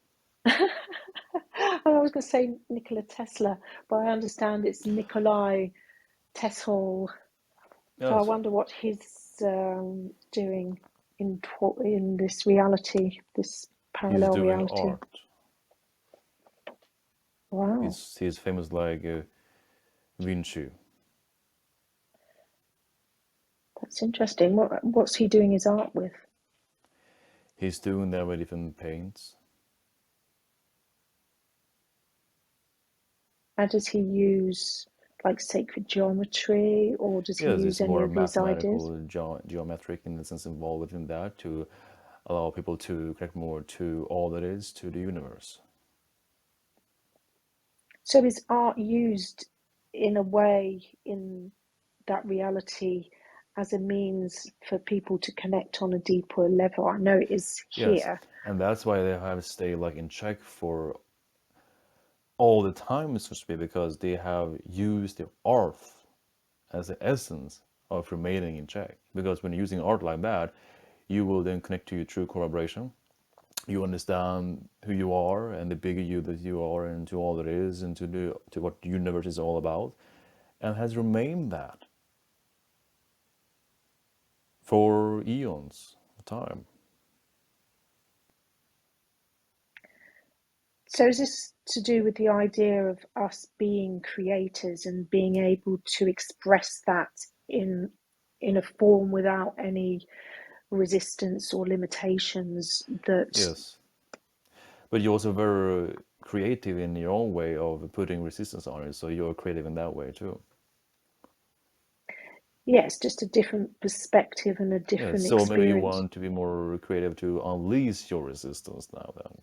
I was going to say Nikola Tesla, but I understand it's Nikolai Tesla. So I Yes. wonder what he's doing in this reality, this He's parallel doing reality. art. Wow, He's famous like Vinci. that's interesting. What's he doing his art with? He's doing that with different paints. How does he use like sacred geometry, or does he Yes, use it's any more of his ideas? mathematical, geometric in the sense involved within that to allow people to connect more to all that is to the universe. So is art used in a way in that reality as a means for people to connect on a deeper level? I know it is Yes, here. and that's why they have to stay like in check for all the time, so to speak, because they have used the art as the essence of remaining in check. Because when you're using art like that, you will then connect to your true collaboration. You understand who you are and the bigger you that you are, and to all that is, and to what the universe is all about, and has remained that for eons of time. So is this to do with the idea of us being creators and being able to express that in a form without any resistance or limitations that Yes, but you're also very creative in your own way of putting resistance on it, so you're creative in that way too. yes, just a different perspective and a Yeah, different so maybe you experience. want to be more creative to unleash your resistance now then.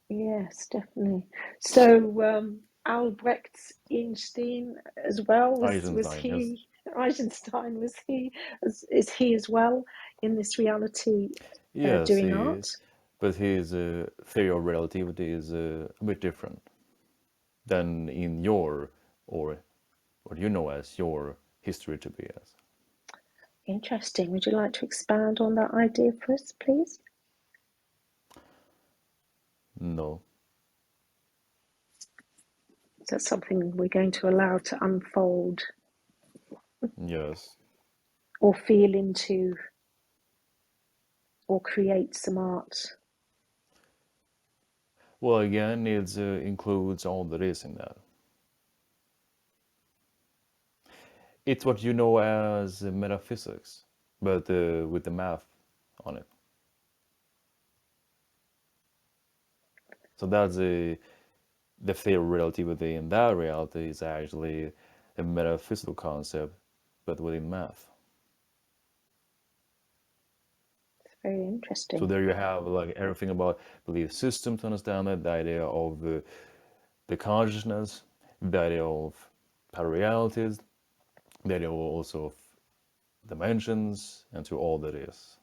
Yes, definitely. So Albrecht Einstein as well, was Eisenstein, yes. he Eisenstein, was he is he as well in this reality Yes, doing he art? is. But his theory of relativity is a bit different than in your, or what you know as your history to be as. Interesting. Would you like to expand on that idea for us, please? No. Is that something we're going to allow to unfold Yes. or feel into or create some art? Well, again, it includes all that is in that. It's what you know as metaphysics, but with the math on it. So that's the theory of relativity in that reality is actually a metaphysical concept, but within math. It's very So interesting. there you have like everything about belief system to understand it, the idea of the consciousness, the idea of pararealities, the idea also of dimensions, and to all that is.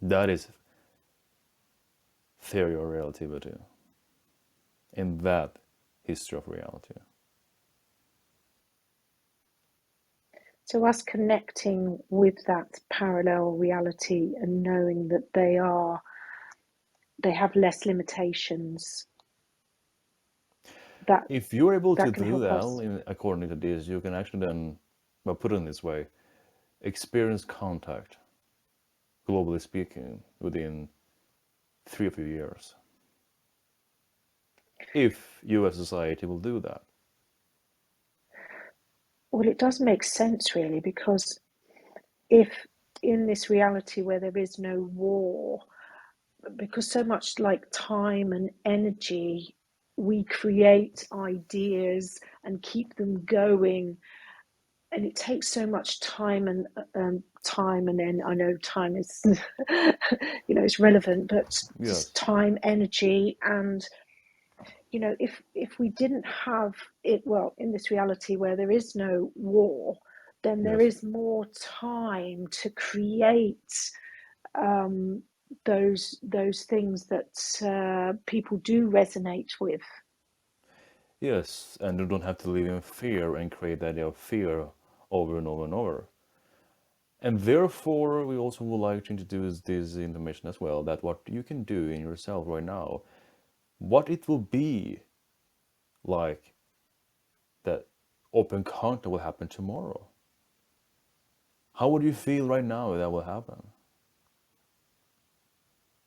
That is theory of relativity in that history of reality. So us connecting with that parallel reality and knowing that they have less limitations, that If you're able to that can do help that, us. according to this, you can actually then, well, put it in this way, experience contact, globally speaking, within 3 or 4 years. If you as a society will do that. Well, it does make sense really, because if in this reality where there is no war, because so much like time and energy, we create ideas and keep them going, and it takes so much time and then I know time is it's relevant, but just Yes. time, energy, and if we didn't have it, well, in this reality where there is no war, then there Yes. is more time to create um, those things that people do resonate with. Yes, and you don't have to live in fear and create that idea of fear over and over and over. And therefore, we also would like to introduce this information as well, that what you can do in yourself right now, what it will be like that open contact will happen tomorrow. How would you feel right now if that will happen?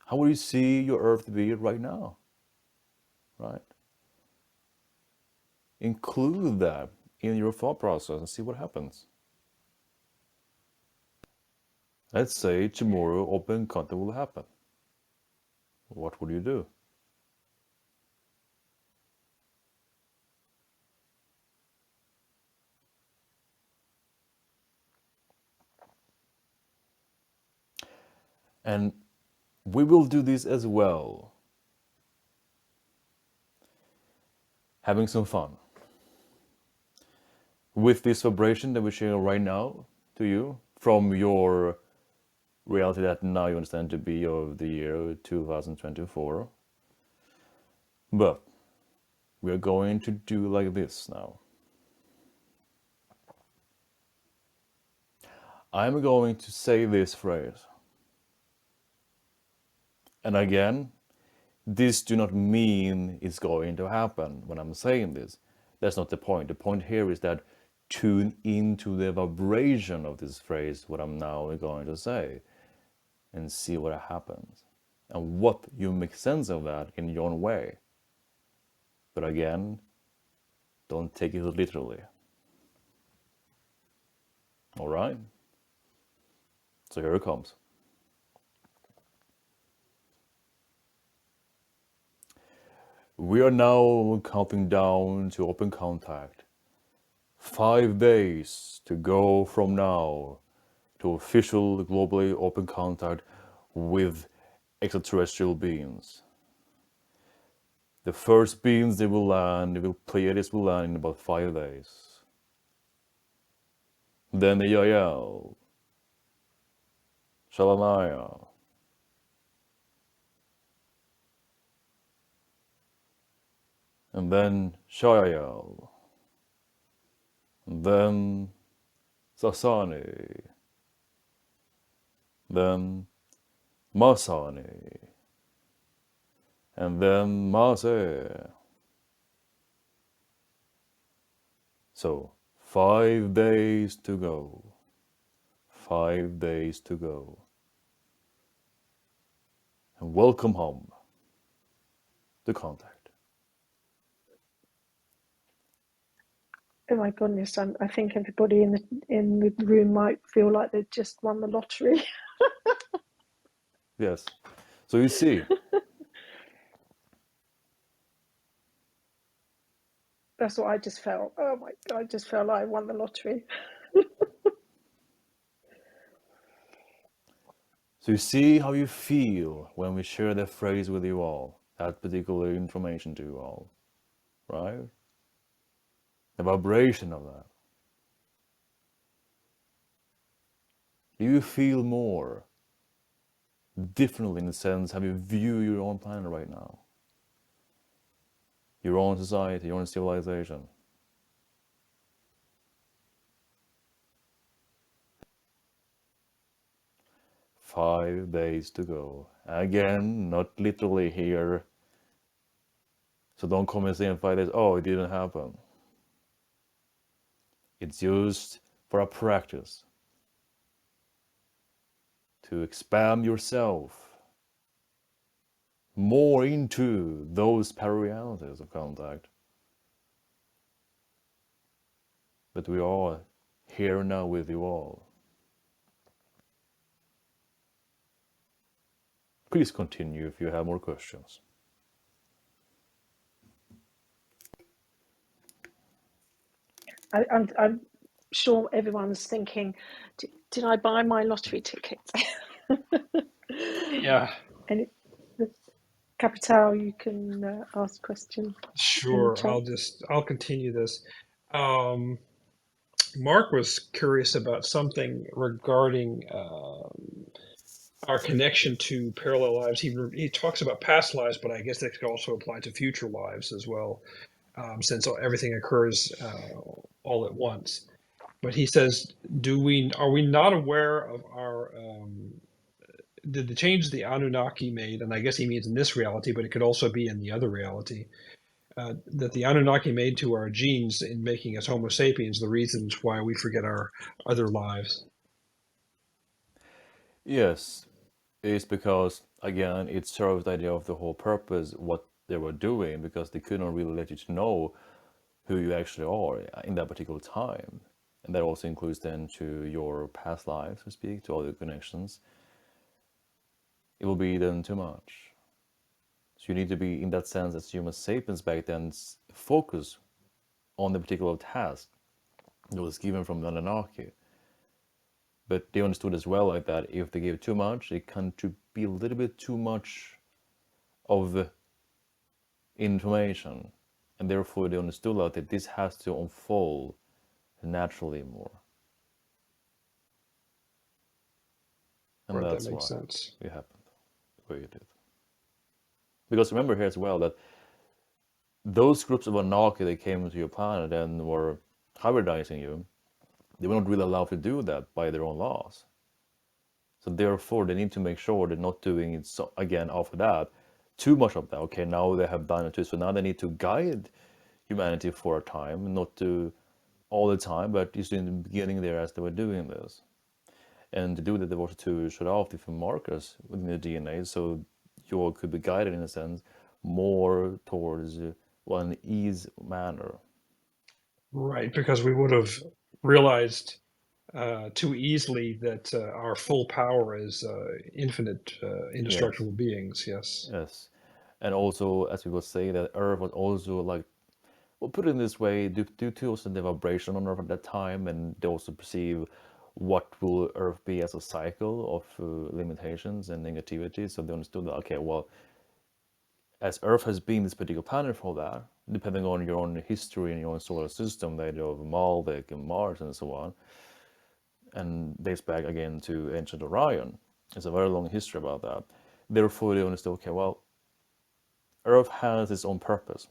How would you see your earth to be right now? Right? Include that in your thought process and see what happens. Let's say tomorrow open contact will happen. What would you do? And we will do this as well. Having some fun. With this vibration that we're sharing right now to you from your reality that now you understand to be of the year 2024. But we are going to do like this now. I'm going to say this phrase. And again, this do not mean it's going to happen when I'm saying this. That's not the point. The point here is that tune into the vibration of this phrase, what I'm now going to say, and see what happens. And what you make sense of that in your own way. But again, don't take it literally. All right? So here it comes. We are now counting down to open contact. 5 days to go from now to official globally open contact with extraterrestrial beings. The first beings they will land, Pleiades will land in about 5 days. Then Yael, Shalanaya, and then Shayael, and then Sasani, then Masani, and then Mase. So 5 days to go. 5 days to go. And welcome home. The contact. Oh my goodness! I think everybody in the room might feel like they've just won the lottery. Yes. So you see, That's what I just felt. Oh my God! I just felt like I won the lottery. so you see how you feel when we share that phrase with you all, that particular information to you all, right? The vibration of that. Do you feel more differently in the sense how you view your own planet right now? Your own society, your own civilization? Five days to go. Again, not literally here. So don't come and say in 5 days, oh, it didn't happen. It's used for a practice to expand yourself more into those pararealities of contact. But we are here now with you all. Please continue if you have more questions. I'm sure everyone's thinking, did I buy my lottery ticket? Yeah, And Capital, you can ask a question in the sure. chat. I'll continue this. Um, Mark was curious about something regarding our connection to parallel lives. He talks about past lives, but I guess that could also apply to future lives as well, since everything occurs all at once. But he says, are we not aware of our did the change the Anunnaki made, and I guess he means in this reality, but it could also be in the other reality, that the Anunnaki made to our genes in making us Homo sapiens, the reasons why we forget our other lives? Yes, it's because, again, it serves the idea of the whole purpose, what they were doing, because they couldn't really let you to know who you actually are in that particular time. And that also includes then to your past lives, so to speak, to all your connections. It will be then too much. So you need to be, in that sense, as Homo sapiens back then, focus on the particular task that was given from the Anunnaki. But they understood as well like that if they gave too much, it can be a little bit too much of information, and therefore they understood that this has to unfold naturally more, and Right, that that's makes why sense. it happened the way it did. Because remember here as well that those groups of Anunnaki that came to your planet and were hybridizing you, they were not really allowed to do that by their own laws. So therefore, they need to make sure they're not doing it again after that, too much of that. Okay, now they have done it too, so now they need to guide humanity for a time, not to all the time, but just in the beginning there as they were doing this. And to do that, they wanted to shut off different markers within the DNA, so you all could be guided in a sense more towards an ease manner. Right, because we would have realized too easily that our full power is infinite, Yes, indestructible beings. Yes. yes. And also, as we would say, that Earth was also like, well, put it this way, due to also the vibration on Earth at that time, and they also perceive what will Earth be as a cycle of limitations and negativity. So they understood that, okay, well, as Earth has been this particular planet for that, depending on your own history and your own solar system, that of Maldek and Mars and so on, and dates back again to ancient Orion. It's a very long history about that. Therefore, they understood, okay, well, Earth has its own purpose.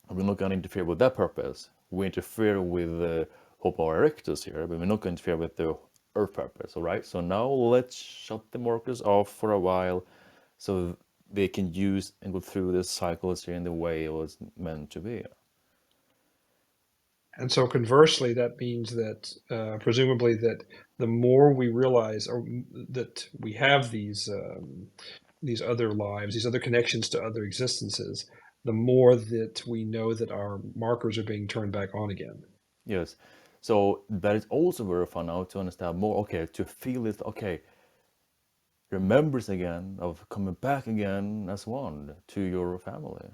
We're not going to interfere with that purpose. We interfere with the Homo erectus here, but we're not going to interfere with the Earth purpose, all right? So now let's shut the markers off for a while so they can use and go through the cycles here in the way it was meant to be. And so conversely, that means that presumably that the more we realize that we have these other lives, these other connections to other existences, the more that we know that our markers are being turned back on again. Yes. So that is also very fun now to understand more, okay, to feel it, okay, remembers again of coming back again as one to your family,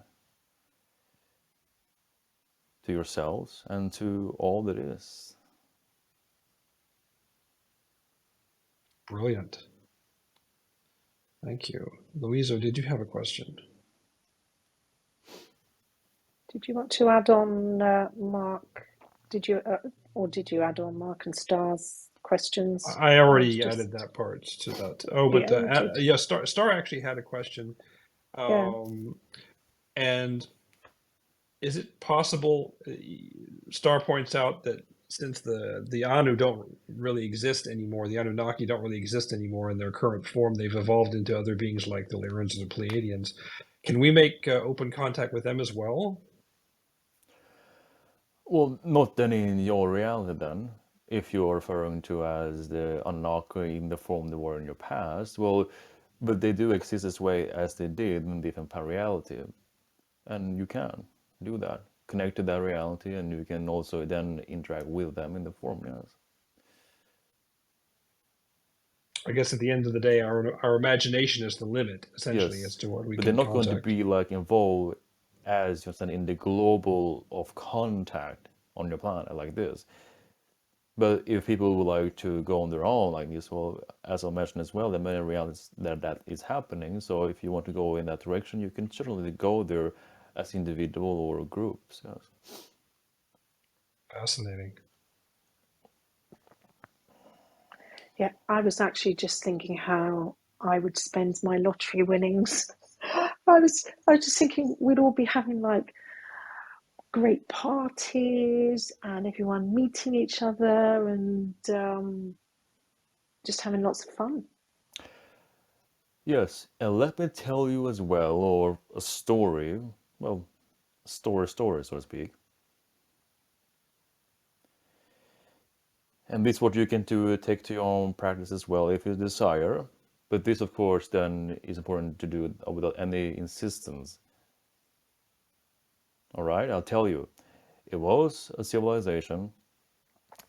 to yourselves, and to all that is. Brilliant. Thank you. Louisa, did you have a question? Did you want to add on, Mark? Did you, or did you add on Mark and Star's questions? I I was already just, added that part to that. Oh, but yeah, you did. yeah, Star actually had a question. Yeah. And is it possible, Star points out that since the Anu don't really exist anymore, the Anunnaki don't really exist anymore in their current form, they've evolved into other beings like the Lyrans and the Pleiadians. Can we make open contact with them as well? Well, not then in your reality then, if you're referring to as the Anunnaki in the form they were in your past. Well, but they do exist as way as they did in different reality, and you can do that. Connect to that reality, and you can also then interact with them in the form, yes. I guess at the end of the day, our imagination is the limit, essentially, as Yes, to what we but they're can not going to contact. be like involved as you understand in the global of contact on your planet like this. But if people would like to go on their own like this, well, as I mentioned as well, there are many realities that is happening. So if you want to go in that direction, you can certainly go there as individual or groups. Yes. Fascinating. Yeah, I was actually just thinking how I would spend my lottery winnings. I was just thinking we'd all be having like great parties and everyone meeting each other and just having lots of fun. Yes, and let me tell you as well, or a story, well, story, so to speak. And this what you can do take to your own practice as well if you desire. But this, of course, then is important to do without any insistence. All right, I'll tell you. It was a civilization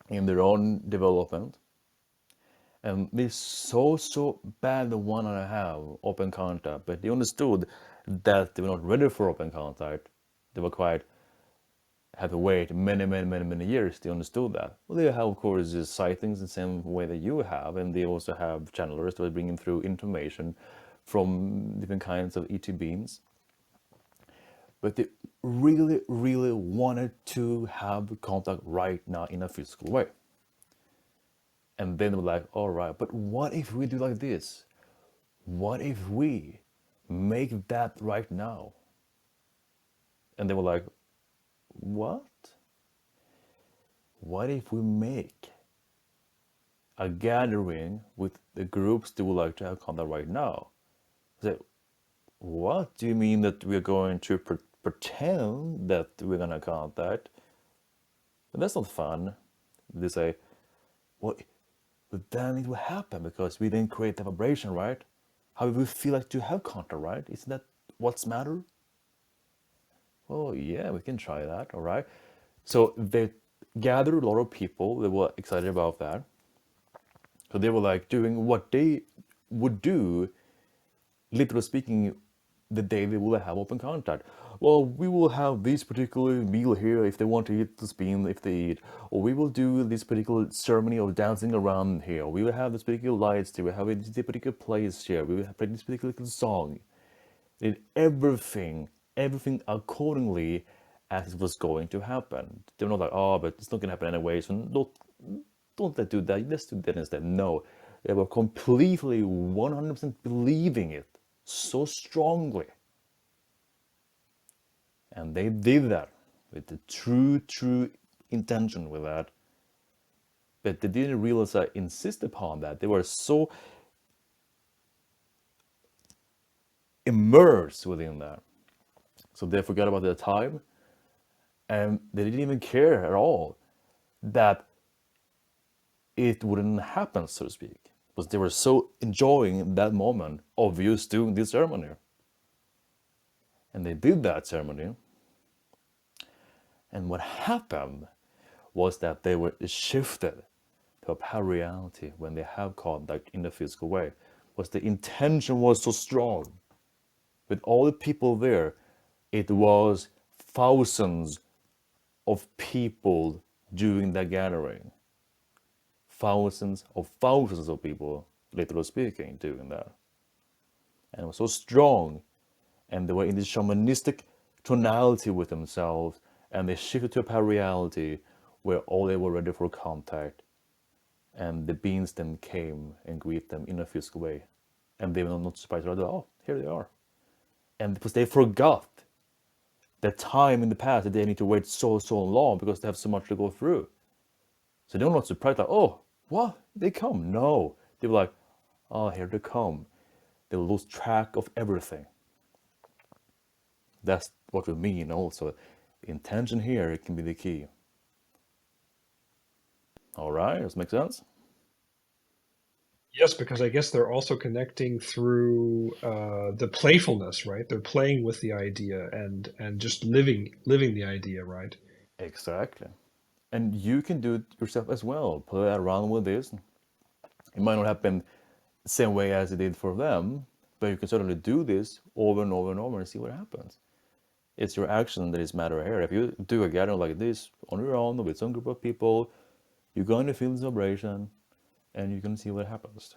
in their own development, and they so bad the one and a half open contact, but they understood that they were not ready for open contact. They were quite had to wait many years to understand that. Well, they have, of course, sightings the same way that you have, and they also have channelers that are bringing through information from different kinds of ET beings. But they really wanted to have contact right now in a physical way. And then they were like, all right, but what if we do like this? What if we make that right now? And they were like, what? What if we make a gathering with the groups that would like to have contact right now? I said, what do you mean that we're going to pretend that we're gonna contact? But that's not fun. They say, well, but then it will happen because we didn't create the vibration, right? How we feel like to have contact, right? Isn't that what's matter? Oh yeah, we can try that, all right? So they gathered a lot of people that were excited about that. So they were like doing what they would do, literally speaking, the day they will have open contact. Well, we will have this particular meal here if they want to eat the bean if they eat, or we will do this particular ceremony of dancing around here. We will have this particular lights here. We have this particular place here. We will play this particular song. Did everything accordingly as it was going to happen. They were not like, oh, but it's not going to happen anyway, so don't let's do that. Let's do that instead. No, they were completely 100% believing it so strongly. And they did that with the true intention with that. But they didn't realize I insist upon that. They were so immersed within that. So they forgot about their time, and they didn't even care at all that it wouldn't happen, so to speak, because they were so enjoying that moment of just doing this ceremony. And they did that ceremony, and what happened was that they were shifted to a power reality when they have contact in a physical way. Was the intention was so strong. With all the people there, it was thousands of people doing that gathering. Thousands of people, literally speaking, doing that. And it was so strong, and they were in this shamanistic tonality with themselves, and they shifted to a power reality where all they were ready for contact. And the beings then came and greet them in a physical way. And they were not surprised at all. Oh, here they are. And because they forgot the time in the past that they need to wait so long because they have so much to go through. So they were not surprised like, oh, what? They come? No. They were like, oh, here they come. They lose track of everything. That's what we mean also. The intention here can be the key. All right, does it make sense? Yes, because I guess they're also connecting through the playfulness, right? They're playing with the idea and just living the idea, right? Exactly. And you can do it yourself as well. Play around with this. It might not happen the same way as it did for them, but you can certainly do this over and over and over and see what happens. It's your action that is matter here. If you do a gathering like this on your own with some group of people, you're going to feel this vibration and you can see what happens.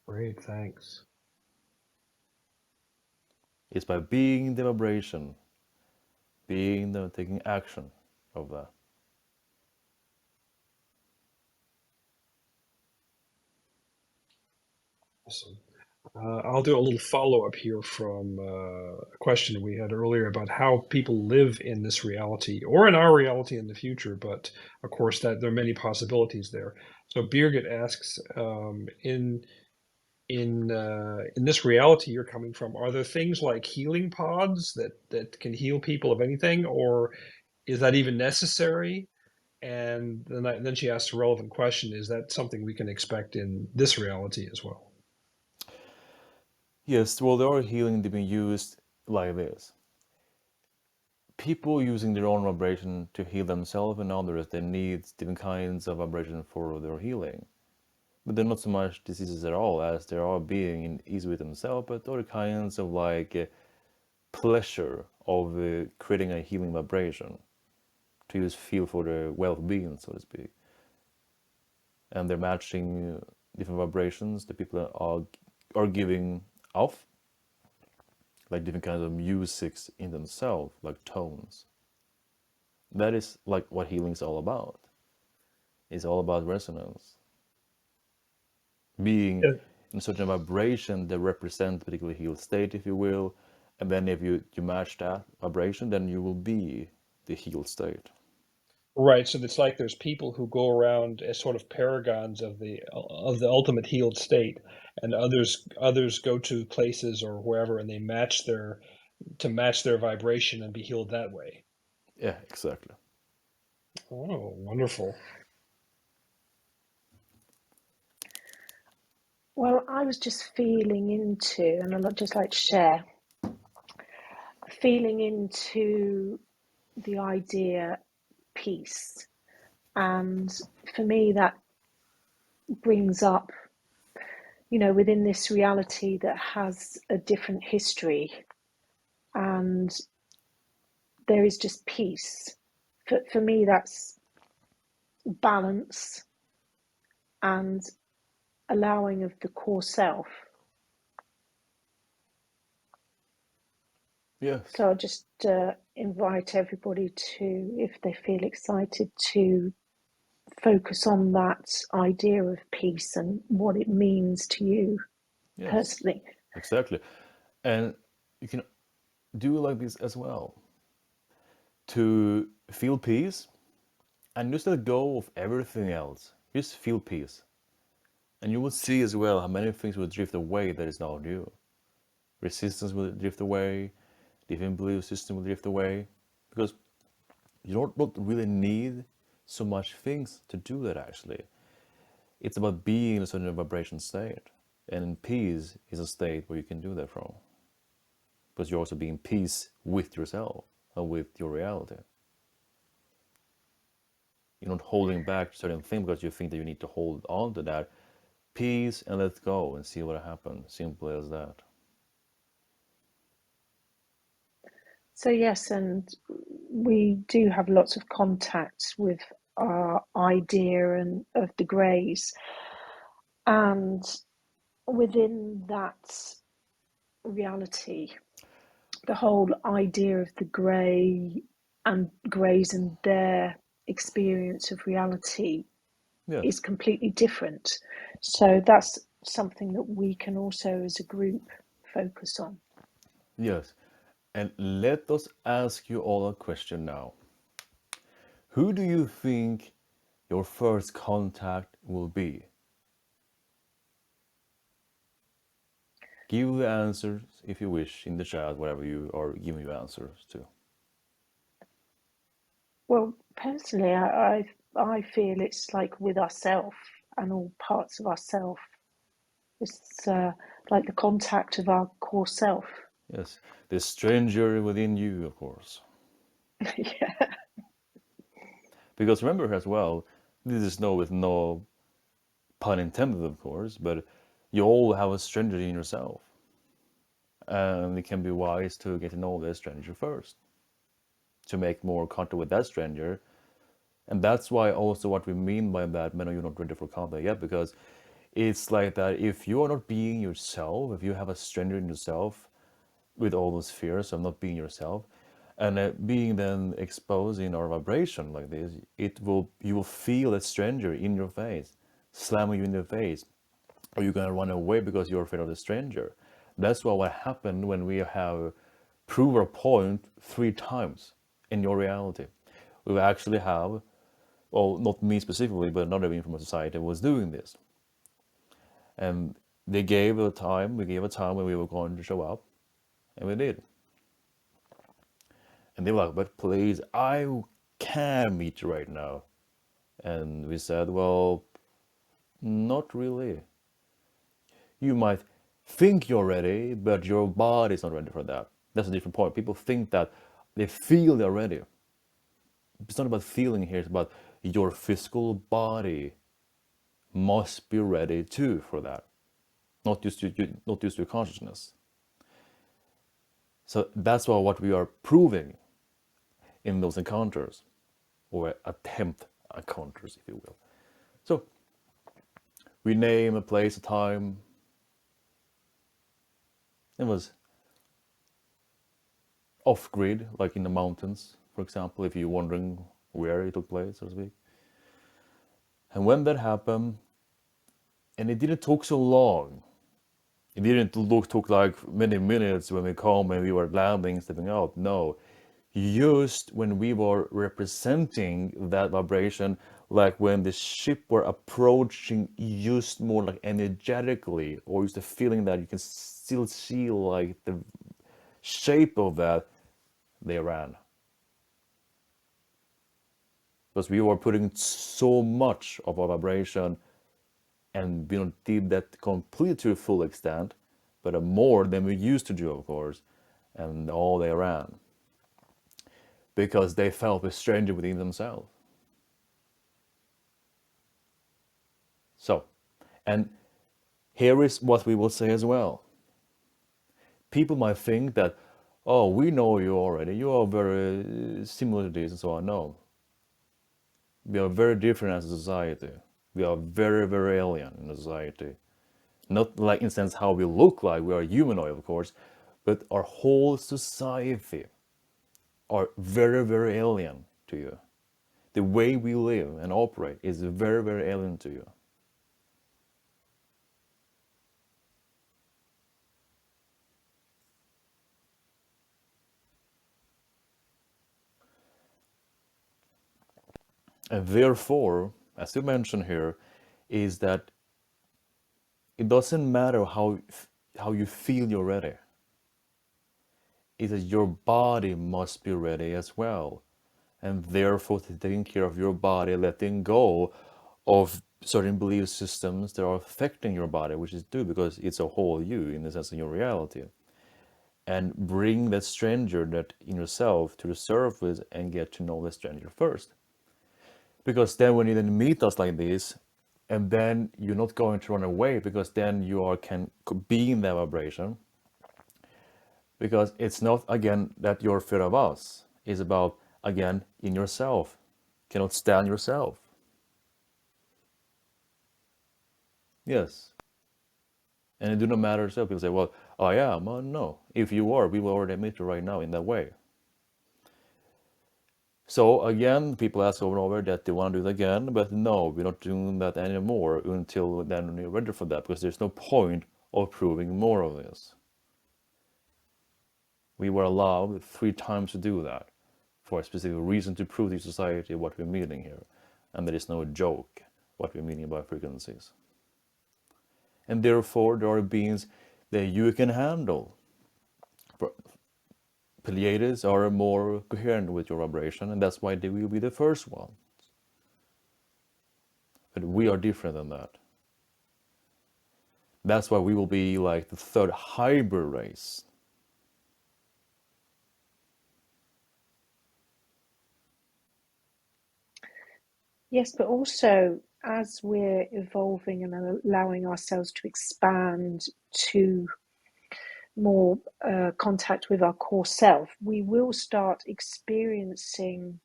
Great, thanks. It's by being the vibration, being the taking action of that. Awesome. I'll do a little follow-up here from a question we had earlier about how people live in this reality or in our reality in the future, but of course that there are many possibilities there. So Birgit asks, in this reality you're coming from, are there things like healing pods that can heal people of anything, or is that even necessary? And then she asks a relevant question: is that something we can expect in this reality as well? Yes, well, there are healing being used like this. People using their own vibration to heal themselves and others, they need different kinds of vibration for their healing. But they're not so much diseases at all, as they are being in ease with themselves, but other kinds of like pleasure of creating a healing vibration, to just feel for the well-being, so to speak. And they're matching different vibrations the people are giving off, like different kinds of musics in themselves, like tones. That is like what healing is all about. It's all about resonance, being Yeah. in a certain vibration that represents a particular healed state, if you will. And then if you match that vibration, then you will be the healed state. Right. So it's like there's people who go around as sort of paragons of the ultimate healed state, and others go to places or wherever and they match their vibration and be healed that way. Yeah, exactly. Oh, wonderful. Well, I was just feeling into, and I'd just like to share, feeling into the idea peace. And for me, that brings up, within this reality that has a different history, and there is just peace. For me, that's balance and allowing of the core self. Yes. So I'll just invite everybody to, if they feel excited, to focus on that idea of peace and what it means to you Yes, personally. exactly. And you can do like this as well. To feel peace and just let go of everything else. Just feel peace. And you will see as well how many things will drift away that is not you. Resistance will drift away, different belief system will drift away. Because you don't really need so much things to do that actually. It's about being in a certain vibration state. And peace is a state where you can do that from. Because you're also being peace with yourself and with your reality. You're not holding back certain things because you think that you need to hold on to that. Peace and let go and see what happens. Simple as that. So yes, and we do have lots of contacts with our idea and of the greys, and within that reality, the whole idea of the grey and greys and their experience of reality Yes. is completely different. So that's something that we can also, as a group, focus on. Yes. And let us ask you all a question now. Who do you think your first contact will be? Give the answers if you wish in the chat, whatever you are giving your answers to. Well, personally, I feel it's like with ourself and all parts of ourself. It's like the contact of our core self. Yes, the stranger within you, of course. Yeah. Because remember as well, this is no with no pun intended, of course, but you all have a stranger in yourself. And it can be wise to get to know that stranger first, to make more contact with that stranger. And that's why also what we mean by that, men, you're not ready for contact yet, because it's like that if you are not being yourself, if you have a stranger in yourself with all those fears of not being yourself, and being then exposed in our vibration like this, you will feel that stranger in your face, slamming you in the face, or you're gonna run away because you're afraid of the stranger. That's what happened when we have proved our point 3 times in your reality. We actually have, well, not me specifically, but another being from a society was doing this. And they gave a time, we gave a time when we were going to show up, and we did. And they were like, but please, I can meet you right now. And we said, well, not really. You might think you're ready, but your body's not ready for that. That's a different point. People think that they feel they're ready. It's not about feeling here, it's about your physical body must be ready too for that. Not just your consciousness. So that's what we are proving in those encounters, or attempt encounters, if you will. So we name a place, a time. It was off grid, like in the mountains, for example, if you're wondering where it took place, so to speak. And when that happened, and it didn't take so long. It didn't took like many minutes when we come and we were landing, stepping out. No, just when we were representing that vibration, like when the ship were approaching just more like energetically, or just the feeling that you can still see like the shape of that, they ran. Because we were putting so much of our vibration, and we did that completely to a full extent, but more than we used to do, of course, and all they ran. Because they felt a stranger within themselves. So, and here is what we will say as well. People might think that, oh, we know you already, you are very similar to this and so on. No. We are very different as a society. We are very, very alien in a society. Not like in the sense how we look like, we are humanoid, of course, but our whole society are very, very alien to you. The way we live and operate is very, very alien to you. And therefore, as you mentioned here, is that it doesn't matter how you feel you're ready. It's that your body must be ready as well. And therefore, taking care of your body, letting go of certain belief systems that are affecting your body, which is due because it's a whole you in the sense of your reality. And bring that stranger that in yourself to the surface and get to know the stranger first. Because then when you then meet us like this, and then you're not going to run away, because then you can be in that vibration. Because it's not, again, that you're afraid of us. It's about, again, in yourself. Cannot stand yourself. Yes. And it do not matter yourself. People say, well, I am. Oh, no. If you are, we will already meet you right now in that way. So again, people ask over and over that they want to do it again, but no, we're not doing that anymore until then we're ready for that, because there's no point of proving more of this. We were allowed 3 times to do that for a specific reason, to prove to society what we're meaning here. And there is no joke what we're meaning by frequencies. And therefore, there are beings that you can handle. Piolets are more coherent with your vibration, and that's why they will be the first one. But we are different than that. That's why we will be like the 3rd hybrid race. Yes, but also as we're evolving and allowing ourselves to expand to more contact with our core self, we will start experiencing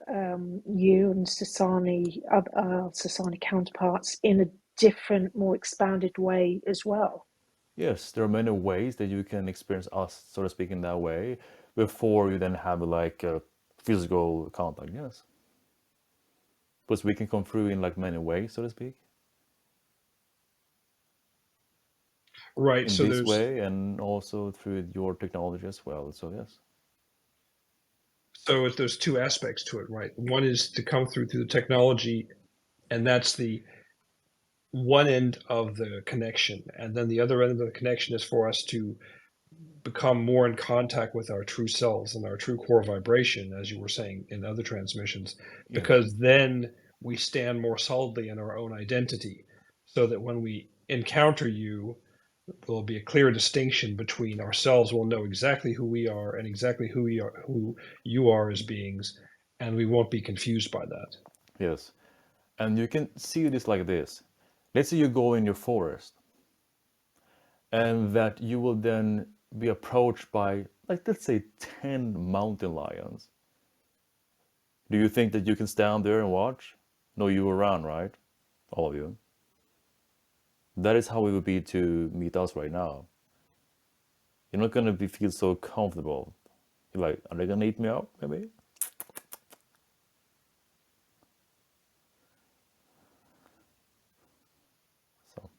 you and Sasani, other Sasani counterparts, in a different, more expanded way as well. Yes, there are many ways that you can experience us, so to speak, in that way, before you then have like a physical contact, yes. Because we can come through in like many ways, so to speak. Right. In So this there's way, and also through your technology as well, so yes. there's 2 aspects to it, right? One is to come through the technology, and that's the one end of the connection, and then the other end of the connection is for us to become more in contact with our true selves and our true core vibration, as you were saying in other transmissions, Yes. because then we stand more solidly in our own identity, so that when we encounter you, there'll be a clear distinction between ourselves. We'll know exactly who we are and exactly who you are as beings, and we won't be confused by that. Yes. And you can see this like this. Let's say you go in your forest, and that you will then be approached by like let's say 10 mountain lions. Do you think that you can stand there and watch? No, you will run, right? All of you. That is how it would be to meet us right now. You're not gonna feel so comfortable. You're like, are they gonna eat me up, maybe? So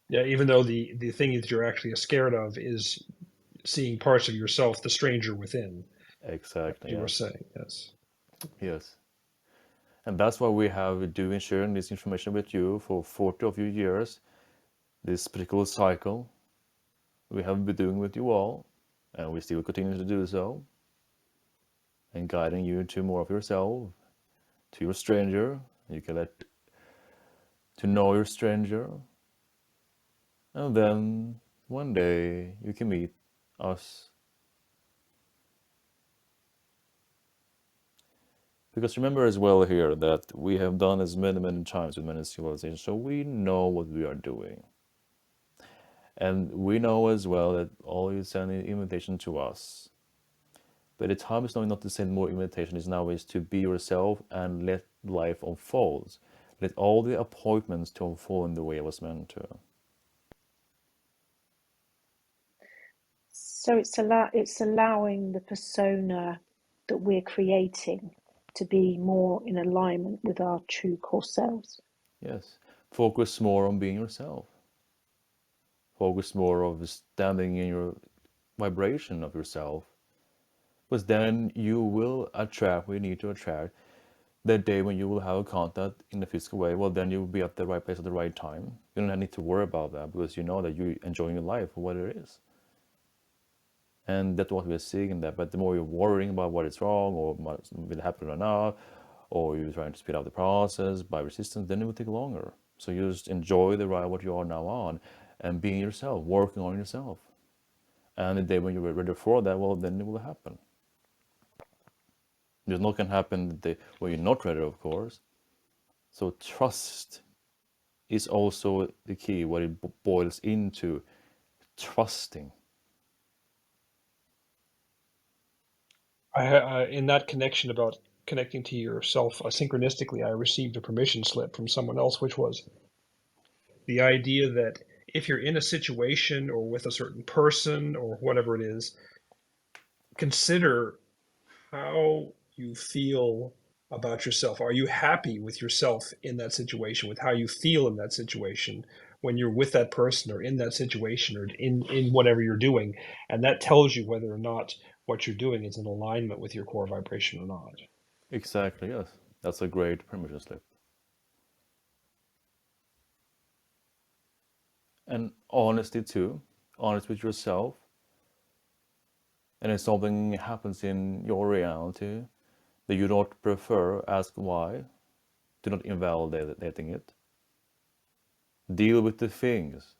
Yeah, even though the thing that you're actually scared of is seeing parts of yourself, the stranger within, exactly, as you were yes, saying. Yes. yes, and that's why we have doing sharing this information with you for 40 of you years. This particular cycle we have been doing with you all, and we still continue to do so, and guiding you to more of yourself, to your stranger. You can let to know your stranger, and then one day you can meet us. Because remember as well here that we have done as many, many times with many civilizations, so we know what we are doing. And we know as well that always send an invitation to us. But the time is now not to send more invitations, now is to be yourself and let life unfold. Let all the appointments to unfold in the way it was meant to. So it's allowing the persona that we're creating to be more in alignment with our true core selves. Yes. Focus more on being yourself. Focus more of standing in your vibration of yourself. Because then you will attract what you need to attract. That day when you will have a contact in the physical way, well, then you will be at the right place at the right time. You don't need to worry about that because you know that you're enjoying your life for what it is. And that's what we're seeing that. But the more you're worrying about what is wrong or what will happen or not, or you're trying to speed up the process by resistance, then it will take longer. So you just enjoy the ride what you are now on and being yourself, working on yourself. And the day when you're ready for that, well, then it will happen. There's not going to happen the day when you're not ready, of course. So trust is also the key, what it boils into, trusting. In that connection about connecting to yourself synchronistically, I received a permission slip from someone else, which was the idea that if you're in a situation or with a certain person or whatever it is, consider how you feel about yourself. Are you happy with yourself in that situation, with how you feel in that situation when you're with that person or in that situation or in whatever you're doing? And that tells you whether or not what you're doing is in alignment with your core vibration or not. Exactly, yes. That's a great permission slip. And honesty too, honest with yourself. And if something happens in your reality that you don't prefer, ask why. Do not invalidating it. Deal with the things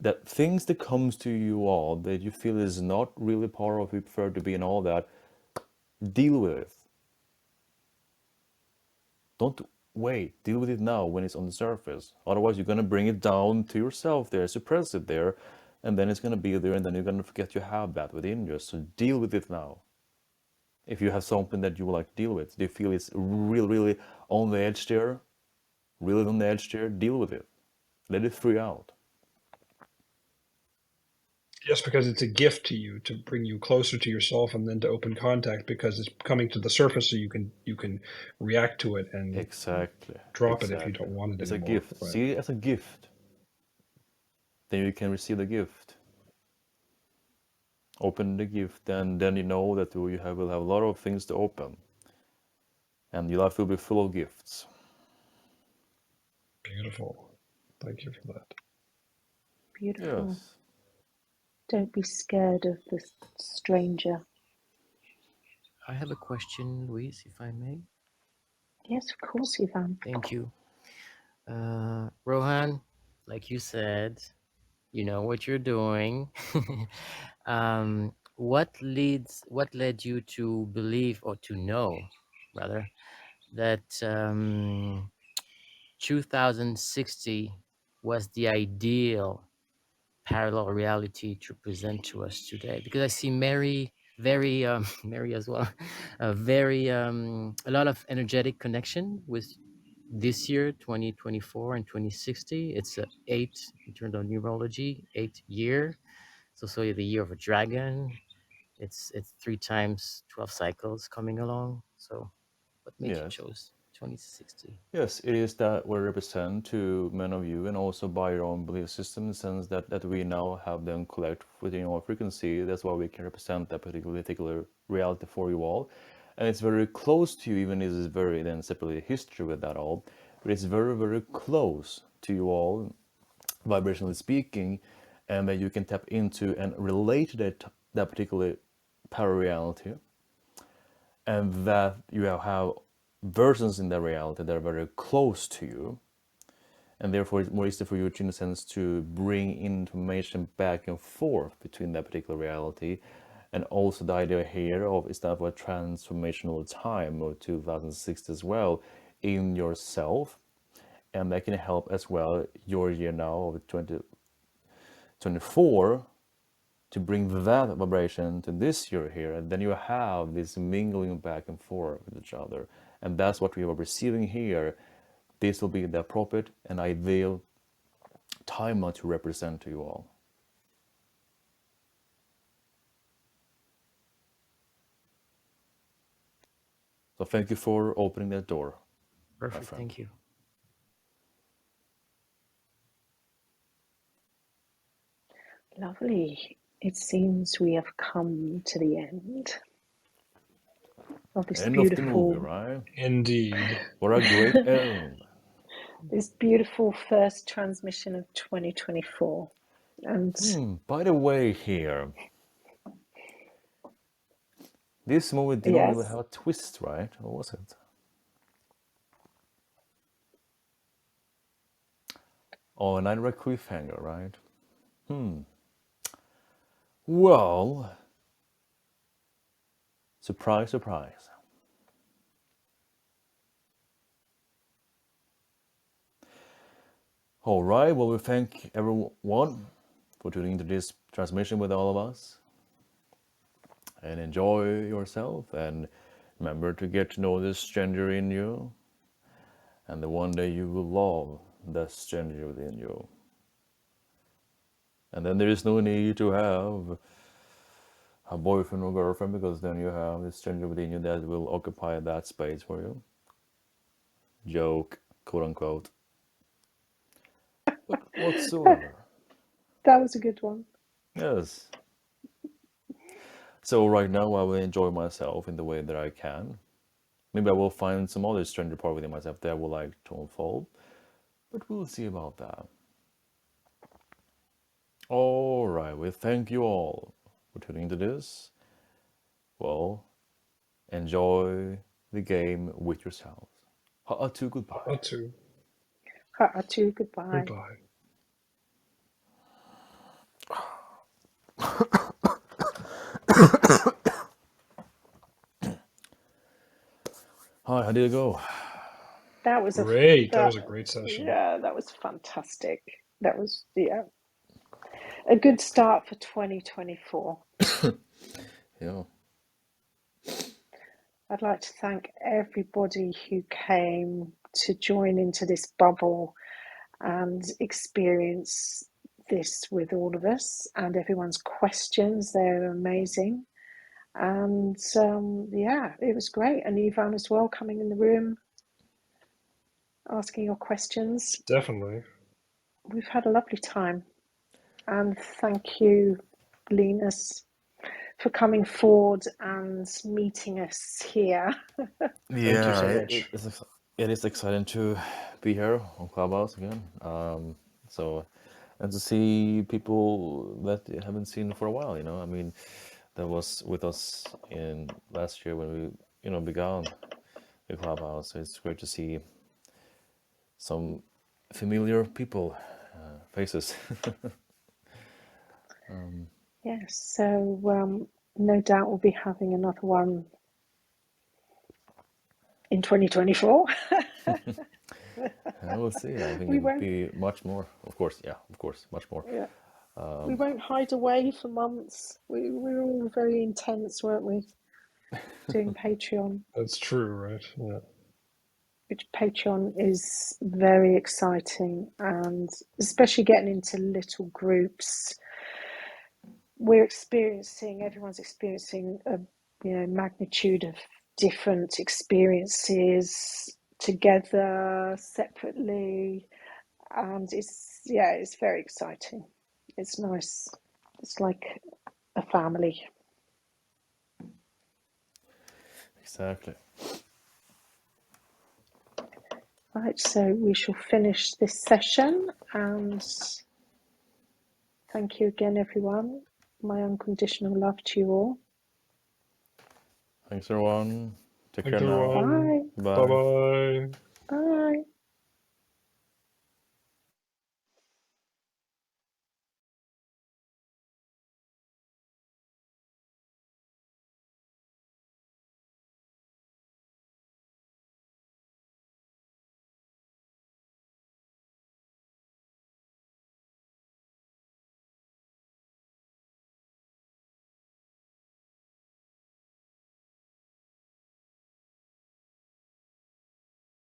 that comes to you all that you feel is not really part of who you prefer to be and all that. Deal with it. Don't wait. Deal with it now when it's on the surface. Otherwise, you're gonna bring it down to yourself there, suppress it there, and then it's gonna be there, and then you're gonna forget you have that within you. So deal with it now. If you have something that you would like to deal with, do you feel it's really, really on the edge there? Really on the edge there? Deal with it. Let it free out. Just because it's a gift to you to bring you closer to yourself and then to open contact because it's coming to the surface so you can react to it and Exactly. drop it if you Exactly. don't want it It's a anymore. gift. Right. See it as a gift. Then you can receive the gift. Open the gift, and then you know that you will have a lot of things to open, and your life will be full of gifts. Beautiful. Thank you for that. Beautiful. Yes. Don't be scared of the stranger. I have a question, Louise, if I may. Yes, of course, Ivan. Thank you. Rohan, like you said, you know what you're doing. What led you to believe or to know, rather, that 2060 was the ideal parallel reality to present to us today? Because I see Mary, very Mary as well, a lot of energetic connection with this year, 2024 and 2060. It's a 8 in terms of numerology, 8 year. It's also the year of a dragon. It's 3 times 12 cycles coming along. So what made you Yes. chose 2060? Yes, it is that we represent to many of you, and also by your own belief system, in the sense that we now have them collect within our frequency. That's why we can represent that particular reality for you all. And it's very close to you, even if it's very then separately history with that all. But it's very, very close to you all, vibrationally speaking, and that you can tap into and relate to that particular power reality, and that you have versions in that reality that are very close to you, and therefore it's more easy for you, in a sense, to bring information back and forth between that particular reality. And also the idea here of is that a transformational time of 2006 as well in yourself, and that can help as well your year now of 2024 to bring that vibration to this year here, and then you have this mingling back and forth with each other, and that's what we are receiving here. This will be the appropriate and ideal time to represent to you all. So thank you for opening that door, my Perfect. friend. Thank you. Lovely. It seems we have come to the end of this End of the movie, beautiful, right? Indeed. What a great end. first transmission of 2024. And By the way, here, this movie did not really yes, have a twist, right? Or was it? Oh, neither a cliffhanger, right? Well, surprise, surprise. All right, well, we thank everyone for tuning into this transmission with all of us. And enjoy yourself. And remember to get to know this stranger in you. And the one day you will love that stranger within you. And then there is no need to have a boyfriend or girlfriend, because then you have this stranger within you that will occupy that space for you. Joke, quote unquote. But whatsoever. that was a good one. Yes. So right now I will enjoy myself in the way that I can. Maybe I will find some other stranger part within myself that I would like to unfold. But we'll see about that. Alright, we thank you all for tuning into this. Well, enjoy the game with yourselves. Ha'atu, goodbye. Atu. Ha'atu, goodbye. Goodbye. Hi, how did it go? That was Great. That was a great session. yeah, that was fantastic. That was a good start for 2024. Yeah. I'd like to thank everybody who came to join into this bubble and experience this with all of us, and everyone's questions. They're amazing. And it was great. And Ivan as well, coming in the room, asking your questions. Definitely. We've had a lovely time. And thank you, Linus, for coming forward and meeting us here. Thank you so Yeah, much. it is exciting to be here on Clubhouse again. So, and to see people that you haven't seen for a while, you know. I mean, that was with us in last year when we, began the Clubhouse. So it's great to see some familiar people, faces. Yes, so no doubt we'll be having another one in 2024. We'll see. I think We it would won't. be much more. Of course, yeah, of course, much more. Yeah. We won't hide away for months. We were all very intense, weren't we? Doing Patreon. That's true, right? Yeah. Which Patreon is very exciting, and especially getting into little groups. Everyone's experiencing a magnitude of different experiences together, separately, and it's very exciting. It's nice. It's like a family. Exactly. Right, so we shall finish this session, and thank you again, everyone. My unconditional love to you all. Thanks everyone. Take Thanks, care now. everyone. Bye. Bye. Bye-bye.